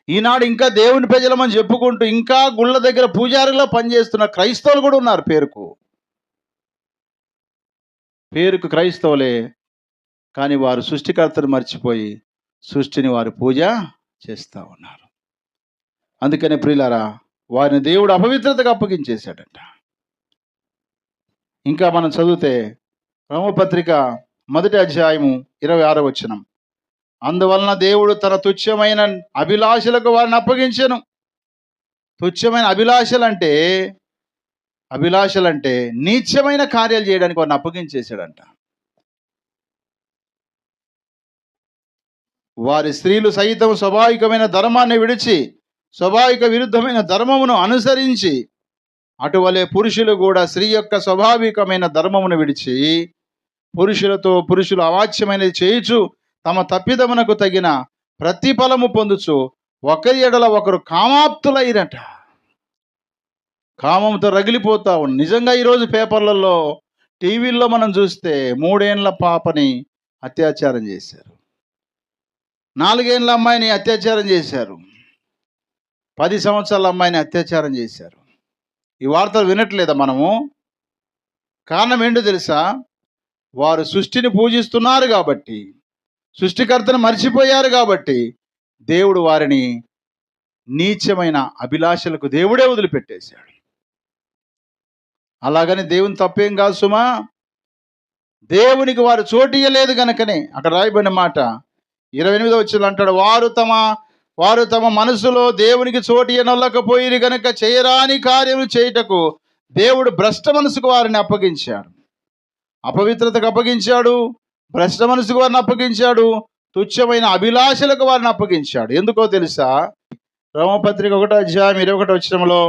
ఈనాడు ఇంకా దేవుని ప్రజలమని చెప్పుకుంటూ ఇంకా గుళ్ళ దగ్గర పూజారిలో పనిచేస్తున్న క్రైస్తవులు కూడా ఉన్నారు. పేరుకు క్రైస్తవులే, కానీ వారు సృష్టికర్తను మర్చిపోయి సృష్టిని వారు పూజ చేస్తూ ఉన్నారు. అందుకనే ప్రియులారా, వారిని దేవుడు అపవిత్రతకు అప్పగించేశాడంట. ఇంకా మనం చదివితే రోమపత్రిక 1వ అధ్యాయము 26వ వచనం. అందువలన దేవుడు తన తుచ్చమైన అభిలాషలకు వారిని అప్పగించెను. తుచ్చమైన అభిలాషలంటే నీచమైన కార్యాలు చేయడానికి వారిని అప్పగించేశాడంట. వారి స్త్రీలు సైతం స్వాభావికమైన ధర్మాన్ని విడిచి స్వాభావిక విరుద్ధమైన ధర్మమును అనుసరించి, అటువలే పురుషులు కూడా స్త్రీ యొక్క స్వాభావికమైన ధర్మమును విడిచి పురుషులు అవాచ్యమైనది చేయుచు తమ తప్పిదమునకు తగిన ప్రతిఫలము పొందుచు ఒకరి ఎడల ఒకరు కామాప్తులైరట. కామంతో రగిలిపోతా ఉంది. నిజంగా ఈరోజు పేపర్లలో, టీవీల్లో మనం చూస్తే 3 ఏళ్ల పాపని అత్యాచారం చేశారు, 4 ఏళ్ల అమ్మాయిని అత్యాచారం చేశారు, 10 సంవత్సరాల అమ్మాయిని అత్యాచారం చేశారు. ఈ వార్తలు వినట్లేదా మనము? కారణం ఏంటో తెలుసా? వారు సృష్టిని పూజిస్తున్నారు కాబట్టి, సృష్టికర్తను మర్చిపోయారు కాబట్టి దేవుడు వారిని నీచమైన అభిలాషలకు దేవుడే వదిలిపెట్టేశాడు. అలాగని దేవుని తప్పేం కాదు సుమా. దేవునికి వారు చోటు ఇయ్యలేదు గనుకనే అక్కడ రాయబడిన మాట 28వ వచనంలో అంటాడు, వారు తమ మనసులో దేవునికి చోటు ఇయ్యనొల్లకపోయిరి గనుక చేయరాని కార్యములు చేయుటకు దేవుడు భ్రష్ట మనసుకు వారిని అప్పగించాడు. అపవిత్రతకు అప్పగించాడు, భ్రష్ట మనసుకు వారిని అప్పగించాడు, తుచ్చమైన అభిలాషలకు వారిని అప్పగించాడు. ఎందుకో తెలుసా? రోమపత్రిక 1:21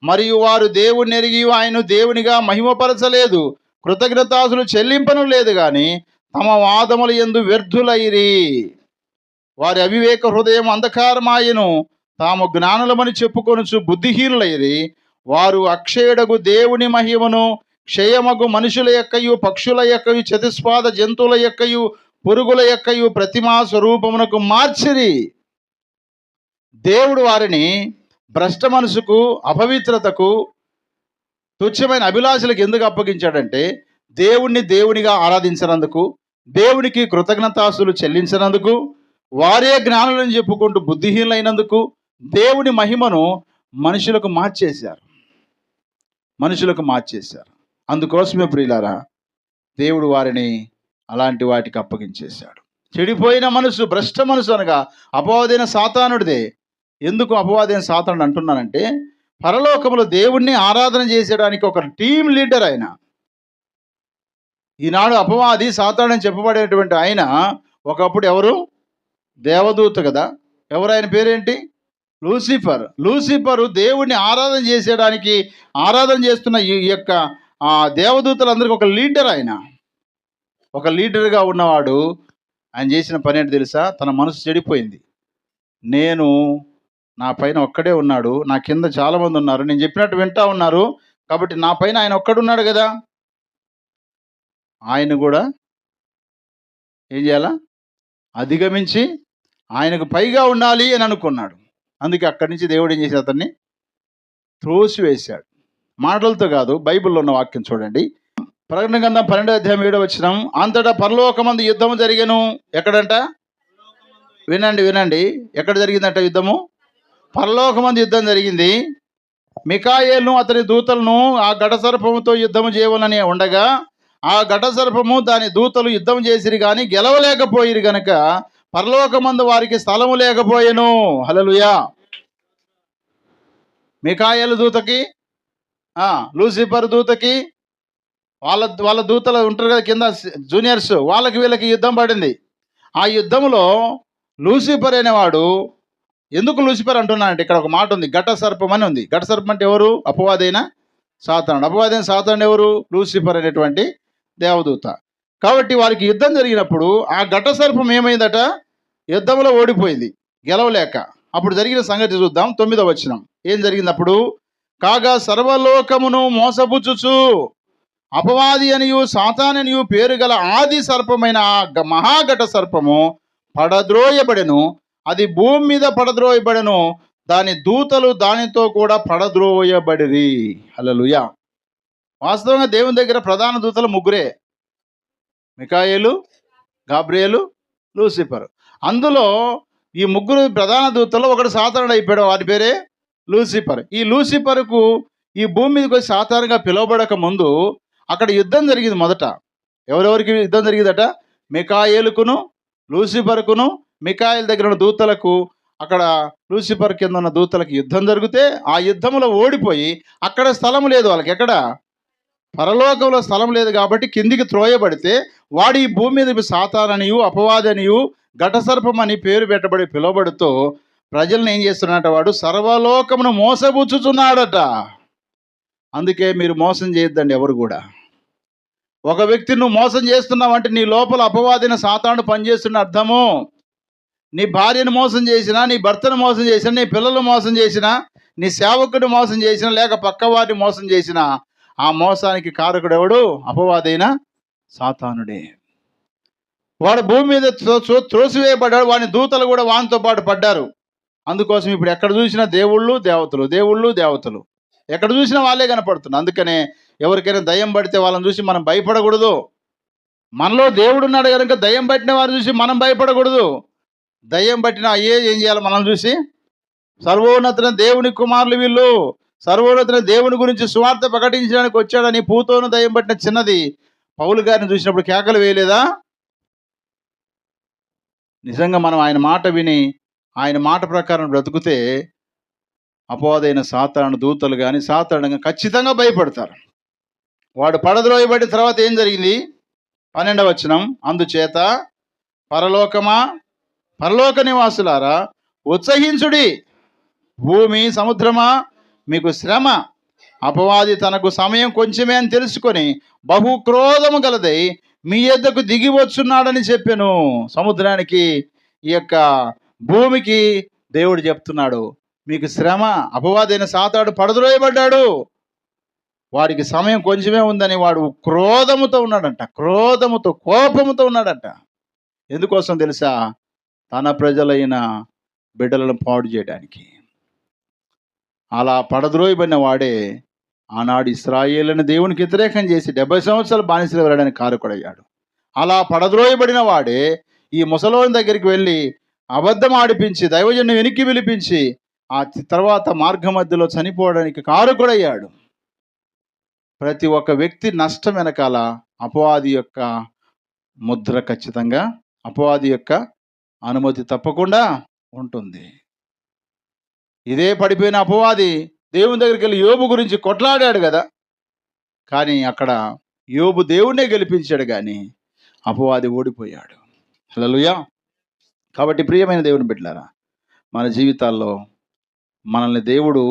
మరియు వారు దేవుని ఎరిగి ఆయన దేవునిగా మహిమపరచలేదు, కృతజ్ఞతాస్తులు చెల్లింపను లేదు గాని తమ వాదముల యందు వ్యర్థులైరి. వారి అవివేక హృదయం అంధకారమాయను, తాము జ్ఞానులమని చెప్పుకొనుచు బుద్ధిహీనులైరి. వారు అక్షయుడగు దేవుని మహిమను క్షయమగు మనుషుల యొక్కయు పక్షుల యొక్కయు చతుస్పాద జంతువుల యొక్కయు పురుగుల యొక్కయు ప్రతిమా స్వరూపమునకు మార్చిరి. దేవుడు వారిని భ్రష్ట మనసుకు, అపవిత్రతకు, తుచ్చమైన అభిలాషలకు ఎందుకు అప్పగించాడంటే, దేవునిగా ఆరాధించినందుకు, దేవునికి కృతజ్ఞతాస్తులు చెల్లించినందుకు, వారే జ్ఞానులని చెప్పుకుంటూ బుద్ధిహీనులైనందుకు దేవుని మహిమను మనుషులకు మార్చేశారు. అందుకోసమే ప్రియులారా, దేవుడు వారిని అలాంటి వాటికి అప్పగించేశాడు. చెడిపోయిన మనసు, భ్రష్ట మనసు అనగా అపవాదైన సాతానుడిదే. ఎందుకు అపవాదైన సాతానుడు అంటున్నానంటే, పరలోకములో దేవుణ్ణి ఆరాధన చేసేయడానికి ఒక టీం లీడర్ ఆయన. ఈనాడు అపవాది సాతానుడు అని చెప్పబడేటువంటి ఆయన ఒకప్పుడు ఎవరు? దేవదూత కదా. ఎవరు ఆయన పేరేంటి? లూసిఫరు దేవుణ్ణి ఆరాధన చేసేయడానికి ఆరాధన చేస్తున్న ఈ యొక్క దేవదూతలందరికీ ఒక లీడర్ ఆయన. ఒక లీడర్గా ఉన్నవాడు ఆయన చేసిన పని ఏంటి తెలుసా? తన మనసు చెడిపోయింది. నా పైన ఒక్కడే ఉన్నాడు, నా కింద చాలామంది ఉన్నారు, నేను చెప్పినట్టు వింటా ఉన్నారు, కాబట్టి నా పైన ఆయన ఒక్కడున్నాడు కదా, ఆయన కూడా ఏం చేయాలా? అధిగమించి ఆయనకు పైగా ఉండాలి అని అనుకున్నాడు. అందుకే అక్కడి నుంచి దేవుడు ఏం చేసి అతన్ని త్రోసివేశాడు. మాటలతో కాదు, బైబిల్లో ఉన్న వాక్యం చూడండి. ప్రకటన గ్రంథం 12:7 అంతటా పరలోకమందు యుద్ధము జరిగెను. ఎక్కడంట? వినండి. ఎక్కడ జరిగిందంట యుద్ధము? పరలోకమందు యుద్ధం జరిగింది. మికాయేలును అతని దూతలను ఆ ఘటసర్పముతో యుద్ధము చేయవలని ఉండగా, ఆ ఘటసర్పము దాని దూతలు యుద్ధం చేసిరి కానీ గెలవలేకపోయిరు గనక పరలోకమందు వారికి స్థలము లేకపోయెను. హల్లెలూయా. మికాయేలు దూతకి, లూసిఫర్ దూతకి, వాళ్ళ దూతలు ఉంటారు కదా కింద జూనియర్స్, వీళ్ళకి యుద్ధం పడింది. ఆ యుద్ధంలో లూసిఫర్ అనేవాడు, ఎందుకు లూసిఫర్ అంటున్నానంటే ఇక్కడ ఒక మాట ఉంది, ఘట సర్పం అని ఉంది. ఘట సర్పం అంటే ఎవరు? అపవాదైన సాతానుడు ఎవరు? లూసిఫర్ అనేటువంటి దేవదూత. కాబట్టి వారికి యుద్ధం జరిగినప్పుడు ఆ ఘట సర్పం ఏమైందట? యుద్ధంలో ఓడిపోయింది, గెలవలేక. అప్పుడు జరిగిన సంగతి చూద్దాం. 9వ వచనం ఏం జరిగింది? కాగా సర్వలోకమును మోసపుచ్చుచు అపవాది అనియు సాతాననియు పేరు గల ఆది సర్పమైన మహాఘట సర్పము పడద్రోయబడెను. అది భూమి మీద పడద్రోయబడెను, దాని దూతలు దానితో కూడా పడద్రోయబడిరి. హల్లెలూయా. వాస్తవంగా దేవుని దగ్గర ప్రధాన దూతలు ముగ్గురే: మికాయేలు, గాబ్రియేలు, లూసిఫర్. అందులో ఈ ముగ్గురు ప్రధాన దూతలు ఒకడు సాతానుడు అయిపోయాడు, వారి పేరే లూసిఫర్. ఈ లూసిఫర్కు ఈ భూమి మీదకి వచ్చి సాతానుగా పిలువబడక ముందు అక్కడ యుద్ధం జరిగింది. మొదట ఎవరెవరికి యుద్ధం జరిగిందట? మికాయేలుకును, లూసిఫర్కును, మికాయేలు దగ్గర ఉన్న దూతలకు అక్కడ లూసిఫర్ కింద ఉన్న దూతలకు యుద్ధం జరిగితే ఆ యుద్ధంలో ఓడిపోయి అక్కడ స్థలం లేదు వాళ్ళకి. ఎక్కడ? పరలోకంలో స్థలం లేదు కాబట్టి కిందికి త్రోయబడితే వాడు ఈ భూమి మీద సాతాననియు అపవాదనియు ఘటసర్పం అని పేరు పెట్టబడి పిలువబడుతూ ప్రజలను ఏం చేస్తున్నాడట? వాడు సర్వలోకమును మోసపుచ్చుచున్నాడట. అందుకే మీరు మోసం చేయొద్దండి ఎవరు కూడా. ఒక వ్యక్తిని నువ్వు మోసం చేస్తున్నావంటే నీ లోపల అపవాదిన సాతాను పనిచేస్తున్న అర్థము. నీ భార్యను మోసం చేసినా, నీ భర్తను మోసం చేసినా, నీ పిల్లలు మోసం చేసినా, నీ సేవకుడిని మోసం చేసినా, లేక పక్కవాడిని మోసం చేసినా, ఆ మోసానికి కారకుడు ఎవడు? అపవాదైన సాతానుడే. వాడు భూమి మీద త్రోసివేయబడ్డాడు. వాని దూతలు కూడా వానితో పాటు పడ్డారు. అందుకోసం ఇప్పుడు ఎక్కడ చూసినా దేవుళ్ళు దేవతలు, దేవుళ్ళు దేవతలు, ఎక్కడ చూసినా వాళ్ళే కనపడుతున్నారు. అందుకనే ఎవరికైనా దయ్యం పడితే వాళ్ళని చూసి మనం భయపడకూడదు. మనలో దేవుడు ఉన్నాడు కనుక దయ్యం పట్టిన వారిని చూసి మనం భయపడకూడదు. దయ్యం పట్టిన అయ్యే ఏం చేయాలి? మనం చూసి సర్వోన్నతులైన దేవుని కుమారులు వీళ్ళు, సర్వోన్నతులైన దేవుని గురించి సువార్త ప్రకటించడానికి వచ్చాడని పూతోను దయ్యం పట్టిన చిన్నది పౌలు గారిని చూసినప్పుడు కేకలు వేయలేదా? నిజంగా మనం ఆయన మాట విని ఆయన మాట ప్రకారం బ్రతుకుతే అపవాదైన సాతాను దూతలు కానీ సాతాను ఖచ్చితంగా భయపడతారు. వాడు పడద్రోయబడిన తర్వాత ఏం జరిగింది? 12వ వచనం, అందుచేత పరలోక నివాసులారా ఉత్సహించుడి, భూమి సముద్రమా మీకు శ్రమ, అపవాది తనకు సమయం కొంచెమే అని తెలుసుకొని బహు క్రోధము గలదై మీ యొద్దకు దిగి వచ్చున్నాడని చెప్పాను. సముద్రానికి, ఈ యొక్క భూమికి దేవుడు చెప్తున్నాడు, మీకు శ్రమ. అపవాదైన సాతాడు పడద్రోయబడ్డాడు, వాడికి సమయం కొంచెమే ఉందని వాడు క్రోధముతో ఉన్నాడంట, క్రోధముతో కోపముతో ఉన్నాడంట. ఎందుకోసం తెలుసా? తన ప్రజలైన బిడ్డలను పాడు చేయడానికి. అలా పడద్రోయబడిన వాడే ఆనాడు ఇశ్రాయేలుని దేవునికి వ్యతిరేకం చేసి 70 సంవత్సరాలు బానిసలు వెళ్ళడానికి కారకుడయ్యాడు. అలా పడద్రోయబడిన వాడే ఈ ముసలోని దగ్గరికి వెళ్ళి అబద్ధం ఆడిపించి దైవజన్ను వెనక్కి పిలిపించి ఆ తర్వాత మార్గ మధ్యలో చనిపోవడానికి కారకుడయ్యాడు. ప్రతి ఒక్క వ్యక్తి నష్టం వెనకాల అపవాది యొక్క ముద్ర ఖచ్చితంగా, అపవాది యొక్క అనుమతి తప్పకుండా ఉంటుంది. ఇదే పడిపోయిన అపవాది దేవుని దగ్గరికి వెళ్ళి యోబు గురించి కొట్లాడాడు కదా, కానీ అక్కడ యోబు దేవుణ్ణే గెలిపించాడు, కానీ అపవాది ఓడిపోయాడు. హల్లెలూయా. కాబట్టి ప్రియమైన దేవుని బిడ్డలారా, మన జీవితాల్లో మనల్ని దేవుడు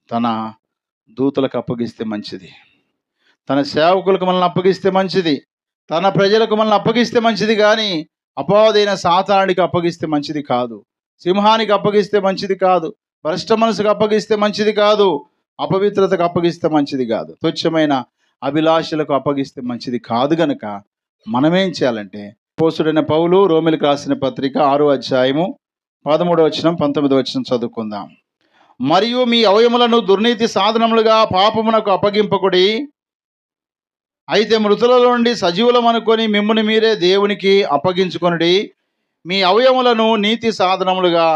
తన దూతలకు అప్పగిస్తే మంచిది, తన సేవకులకు మనల్ని అప్పగిస్తే మంచిది, తన ప్రజలకు మనల్ని అప్పగిస్తే మంచిది, కానీ అపవాదైన సాతానుడికి అప్పగిస్తే మంచిది కాదు, సింహానికి అప్పగిస్తే మంచిది కాదు, భ్రష్ట మనసుకు అప్పగిస్తే మంచిది కాదు, అపవిత్రతకు అప్పగిస్తే మంచిది కాదు, తుచ్చమైన అభిలాషలకు అప్పగిస్తే మంచిది కాదు. గనుక మనమేం చేయాలంటే, అపోస్తలుడైన పౌలు రోమీయులకు రాసిన పత్రిక 6వ అధ్యాయము 13వ వచనం 19వ వచనం చదువుకుందాం. మరియు మీ అవయములను దుర్నీతి సాధనములుగా పాపమునకు అప్పగింపకుడి, అయితే మృతులలో నుండి సజీవులమనుకొని మిమ్ముని మీరే దేవునికి అప్పగించుకొనుడి. మీ అవయములను నీతి సాధనములుగా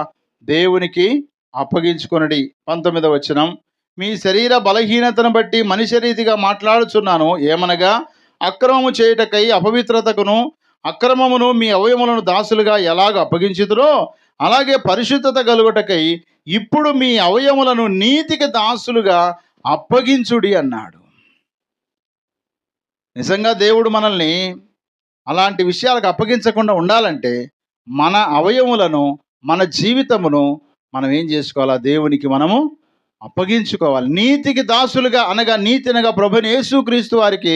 దేవునికి అప్పగించుకొనుడి. 19వ వచనం, మీ శరీర బలహీనతను బట్టి మనిషి రీతిగా మాట్లాడుచున్నాను. ఏమనగా అక్రమము చేయుటకై అపవిత్రతకును అక్రమమును మీ అవయములను దాసులుగా ఎలాగ అప్పగించుదురో అలాగే పరిశుద్ధత కలుగుటకై ఇప్పుడు మీ అవయములను నీతికి దాసులుగా అప్పగించుడి అన్నాడు. నిజంగా దేవుడు మనల్ని అలాంటి విషయాలకు అప్పగించకుండా ఉండాలంటే మన అవయములను, మన జీవితమును మనం ఏం చేసుకోవాలా? దేవునికి మనము అప్పగించుకోవాలి. నీతికి దాసులుగా అనగా, నీతి అనగా ప్రభువైన యేసుక్రీస్తు వారికి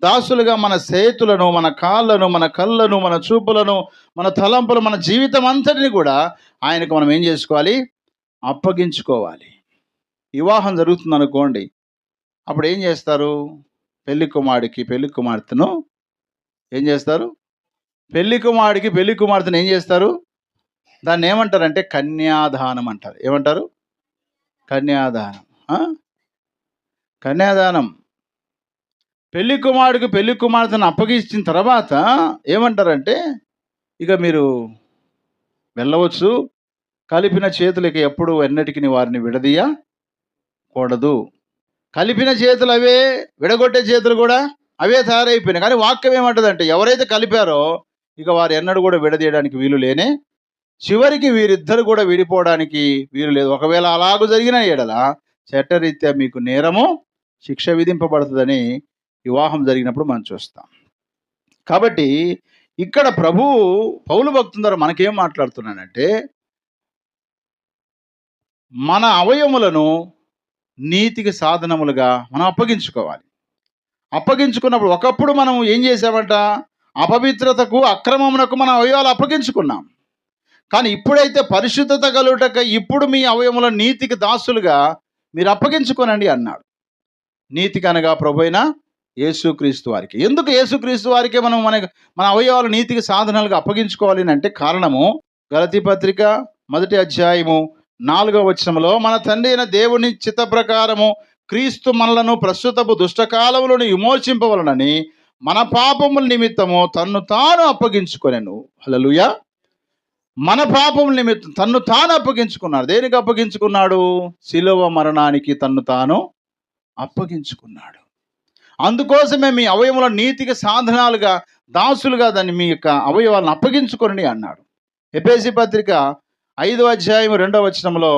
దాసులుగా మన చేతులను, మన కాళ్ళను, మన కళ్ళను, మన చూపులను, మన తలంపులు, మన జీవితం అంతటిని కూడా ఆయనకు మనం ఏం చేసుకోవాలి? అప్పగించుకోవాలి. వివాహం జరుగుతుంది అనుకోండి, అప్పుడు ఏం చేస్తారు? పెళ్లి కుమారుడికి పెళ్లి కుమార్తెను ఏం చేస్తారు? పెళ్లి కుమారుడికి పెళ్లి కుమార్తెను ఏం చేస్తారు? దాన్ని ఏమంటారంటే కన్యాదానం అంటారు. ఏమంటారు? కన్యాదానం. కన్యాదానం. పెళ్లి కుమారుడికి పెళ్లి కుమార్తెను అప్పగించిన తర్వాత ఏమంటారంటే, ఇక మీరు వెళ్ళవచ్చు, కలిపిన చేతులకి ఎప్పుడు ఎన్నటికి వారిని విడదీయకూడదు. కలిపిన చేతులు అవే, విడగొట్టే చేతులు కూడా అవే తయారైపోయినాయి. కానీ వాక్యం ఏమంటుందంటే, ఎవరైతే కలిపారో ఇక వారు ఎన్నడూ కూడా విడదీయడానికి వీలు లేనే చివరికి వీరిద్దరు కూడా విడిపోవడానికి వీలు లేదు. ఒకవేళ అలాగూ జరిగిన ఎడల చట్టరీత్యా మీకు నేరము శిక్ష విధింపబడుతుందని వివాహం జరిగినప్పుడు మనం చూస్తాం. కాబట్టి ఇక్కడ ప్రభువు పౌలు భక్తుల ద్వారా మనకేం మాట్లాడుతున్నానంటే, మన అవయములను నీతికి సాధనములుగా మనం అప్పగించుకోవాలి. అప్పగించుకున్నప్పుడు ఒకప్పుడు మనం ఏం చేసామంట, అపవిత్రతకు అక్రమమునకు మన అవయవాలు అప్పగించుకున్నాం. కానీ ఇప్పుడైతే పరిశుద్ధత కలుగుటక ఇప్పుడు మీ అవయముల నీతికి దాసులుగా మీరు అప్పగించుకోనండి అన్నాడు. నీతికి అనగా ప్రభువైన యేసుక్రీస్తు వారికి. ఎందుకు యేసుక్రీస్తు వారికే మనం మన అవయవాలు నీతికి సాధనాలుగా అప్పగించుకోవాలి అంటే కారణము, గలతీ పత్రిక 1వ అధ్యాయము 4వ వచనంలో, మన తండ్రి అయిన దేవుని చిత్త ప్రకారము క్రీస్తు మనలను ప్రస్తుతపు దుష్టకాలములను విమోచింపవలనని మన పాపముల నిమిత్తము తన్ను తాను అప్పగించుకొనెను. హల్లెలూయా. మన పాపముల నిమిత్తం తన్ను తాను అప్పగించుకున్నాడు. దేనికి అప్పగించుకున్నాడు? శిలువ మరణానికి తన్ను తాను అప్పగించుకున్నాడు. అందుకోసమే మీ అవయముల నీతికి సాధనాలుగా దాసులుగా దాన్ని మీ యొక్క అవయవాలను అప్పగించుకొని అన్నాడు. ఎఫెసీ పత్రిక 5వ అధ్యాయం 2వ వచనంలో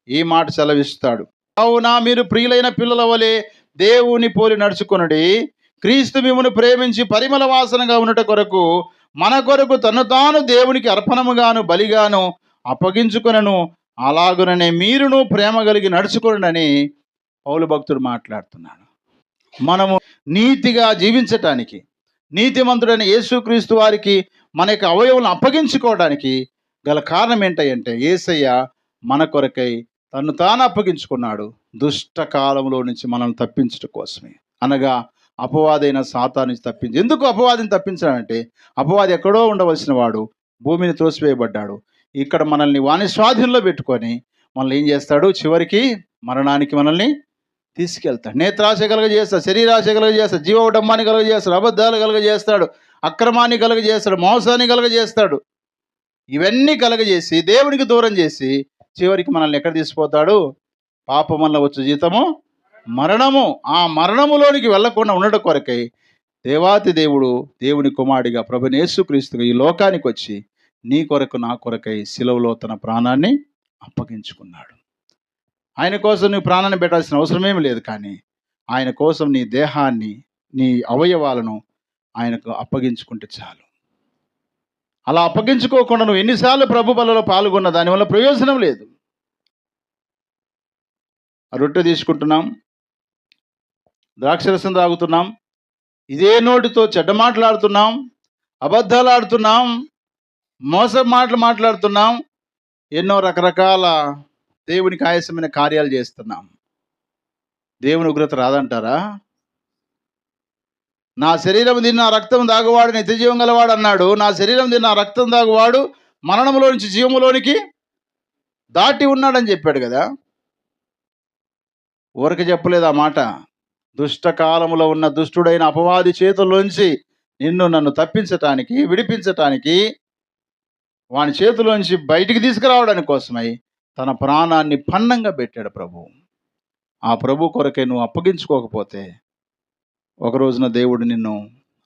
ఈ మాట సెలవిస్తాడు. కావున మీరు ప్రియులైన పిల్లల వలె దేవుని పోలి నడుచుకొనుడి. క్రీస్తు మిమ్మును ప్రేమించి పరిమళ వాసనగా ఉన్నట కొరకు మన కొరకు తను తాను దేవునికి అర్పణముగాను బలిగాను అప్పగించుకొనను. అలాగుననే మీరును ప్రేమ కలిగి నడుచుకొనని పౌలు భక్తుడు మాట్లాడుతున్నాడు. మనము నీతిగా జీవించటానికి, నీతిమంతుడైన యేసుక్రీస్తు వారికి మన యొక్క అవయవాలను అప్పగించుకోవడానికి గల కారణం ఏంటంటే, యేసయ్య మన కొరకై తను తాను అప్పగించుకున్నాడు. దుష్ట కాలంలో నుంచి మనల్ని తప్పించడం కోసమే, అనగా అపవాదైన సాతాను నుంచి తప్పించి. ఎందుకు అపవాదిని తప్పించాలంటే, అపవాది ఎక్కడో ఉండవలసిన వాడు భూమిని త్రోసివేయబడ్డాడు. ఇక్కడ మనల్ని వాని స్వాధీనంలో పెట్టుకొని మనల్ని ఏం చేస్తాడు, చివరికి మరణానికి మనల్ని తీసుకెళ్తాడు. నేత్రాశ కలుగజేస్తాడు, శరీరాశ కలుగజేస్తాడు, జీవోడంబాన్ని కలుగజేస్తాడు, అబద్ధాలు కలుగజేస్తాడు, అక్రమాన్ని కలుగజేస్తాడు, మోసాన్ని కలుగజేస్తాడు. ఇవన్నీ కలుగజేసి దేవునికి దూరం చేసి చివరికి మనల్ని ఎక్కడ తీసుకుపోతాడు? పాపం వల్ల వచ్చు జీతము మరణము. ఆ మరణములోనికి వెళ్లకుండా ఉండడం కొరకై దేవాతి దేవుడు దేవుని కుమారుడిగా ప్రభువైన యేసుక్రీస్తుగా ఈ లోకానికి వచ్చి నీ కొరకు నా కొరకై సిలువలో తన ప్రాణాన్ని అప్పగించుకున్నాడు. ఆయన కోసం నువ్వు ప్రాణాన్ని పెట్టాల్సిన అవసరమేమి లేదు. కానీ ఆయన కోసం నీ దేహాన్ని, నీ అవయవాలను ఆయనకు అప్పగించుకుంటే చాలు. అలా అప్పగించుకోకుండా నువ్వు ఎన్నిసార్లు ప్రభు బలలో పాల్గొన్న దానివల్ల ప్రయోజనం లేదు. రొట్టె తీసుకుంటున్నాం, ద్రాక్షరసం తాగుతున్నాం, ఇదే నోటితో చెడ్డ మాట్లాడుతున్నాం, అబద్ధాలు ఆడుతున్నాం, మోస మాటలు మాట్లాడుతున్నాం, ఎన్నో రకరకాల దేవునికి ఆయాసమైన కార్యాలు చేస్తున్నాం. దేవుని ఉగ్రత రాదంటారా? నా శరీరం తిని నా రక్తం దాగువాడు నిత్య జీవం గలవాడు అన్నాడు. నా శరీరం తిని నా రక్తం దాగువాడు మరణంలో నుంచి జీవములోనికి దాటి ఉన్నాడని చెప్పాడు కదా. ఊరికి చెప్పలేదు ఆ మాట. దుష్టకాలములో ఉన్న దుష్టుడైన అపవాది చేతుల్లోంచి నన్ను తప్పించటానికి, విడిపించటానికి, వాని చేతుల్లోంచి బయటికి తీసుకురావడానికి కోసమై తన ప్రాణాన్ని పన్నంగా పెట్టాడు ప్రభు. ఆ ప్రభు కొరకే నువ్వు అప్పగించుకోకపోతే ఒక రోజున దేవుడు నిన్ను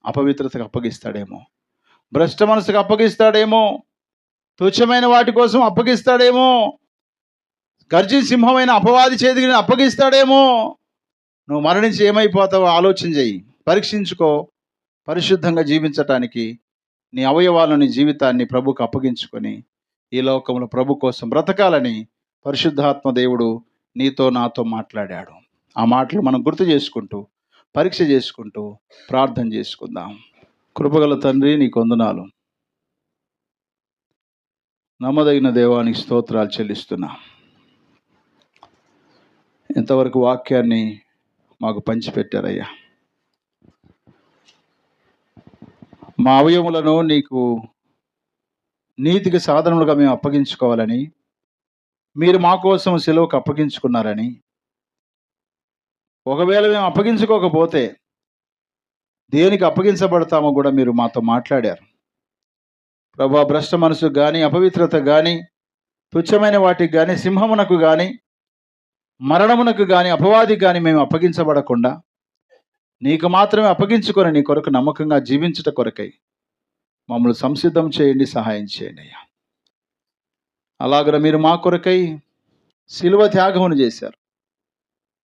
అపవిత్రతకు అప్పగిస్తాడేమో, భ్రష్ట మనసుకు అప్పగిస్తాడేమో, తుచ్చమైన వాటి కోసం అప్పగిస్తాడేమో, గర్జి సింహమైన అపవాది చేతికి అప్పగిస్తాడేమో. నువ్వు మరణించి ఏమైపోతావో ఆలోచన చెయ్యి, పరీక్షించుకో. పరిశుద్ధంగా జీవించటానికి నీ అవయవాలను, నీ జీవితాన్ని ప్రభుకు అప్పగించుకొని ఈ లోకంలో ప్రభు కోసం బ్రతకాలని పరిశుద్ధాత్మ దేవుడు నీతో నాతో మాట్లాడాడు. ఆ మాటలు మనం గుర్తు చేసుకుంటూ, పరీక్ష చేసుకుంటూ ప్రార్థన చేసుకుందాం. కృపగల తండ్రి, నీకు వందనాలు. నమ్మదగిన దేవానికి స్తోత్రాలు చెల్లిస్తున్నా. ఇంతవరకు వాక్యాన్ని మాకు పంచిపెట్టారయ్యా. మా అవయములను నీకు నీతికి సాధనలుగా మేము అప్పగించుకోవాలని, మీరు మా కోసం సిలువకు అప్పగించుకున్నారని, ఒకవేళ మేము అప్పగించుకోకపోతే దేనికి అప్పగించబడతామో కూడా మీరు మాతో మాట్లాడారు ప్రభా. భ్రష్ట మనసుకు కానీ, అపవిత్రత కానీ, తుచ్చమైన వాటికి కానీ, సింహమునకు కానీ, మరణమునకు కానీ, అపవాదికి కానీ మేము అప్పగించబడకుండా నీకు మాత్రమే అప్పగించుకొని నీ కొరకు నమ్మకంగా జీవించుట కొరకై మమ్మల్ని సంసిద్ధం చేయండి, సహాయం చేయండి అయ్యా. అలాగన మీరు మా కొరకై శిలువ త్యాగమును చేశారు.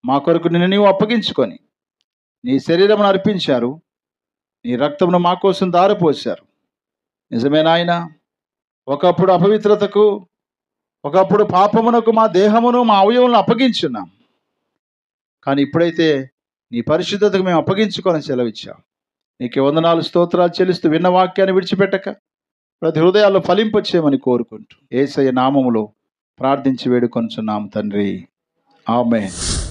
మా కొరకు నిన్ను నీవు అప్పగించుకొని నీ శరీరమును అర్పించారు. నీ రక్తమును మా కోసం దారపోశారు. నిజమే నాయనా. ఒకప్పుడు అపవిత్రతకు, ఒకప్పుడు పాపమునకు మా దేహమును మా అవయవులను అప్పగించున్నాం. కానీ ఇప్పుడైతే నీ పరిశుద్ధతకు మేము అప్పగించుకొని సెలవిచ్చాం. నీకు వందనాలు, స్తోత్రాలు చెల్లిస్తూ విన్న వాక్యాన్ని విడిచిపెట్టక ప్రతి హృదయాల్లో ఫలింపచేయమని కోరుకుంటూ యేసయ్య నామములో ప్రార్థించి వేడుకొనుచున్నాము తండ్రి. ఆమేన్.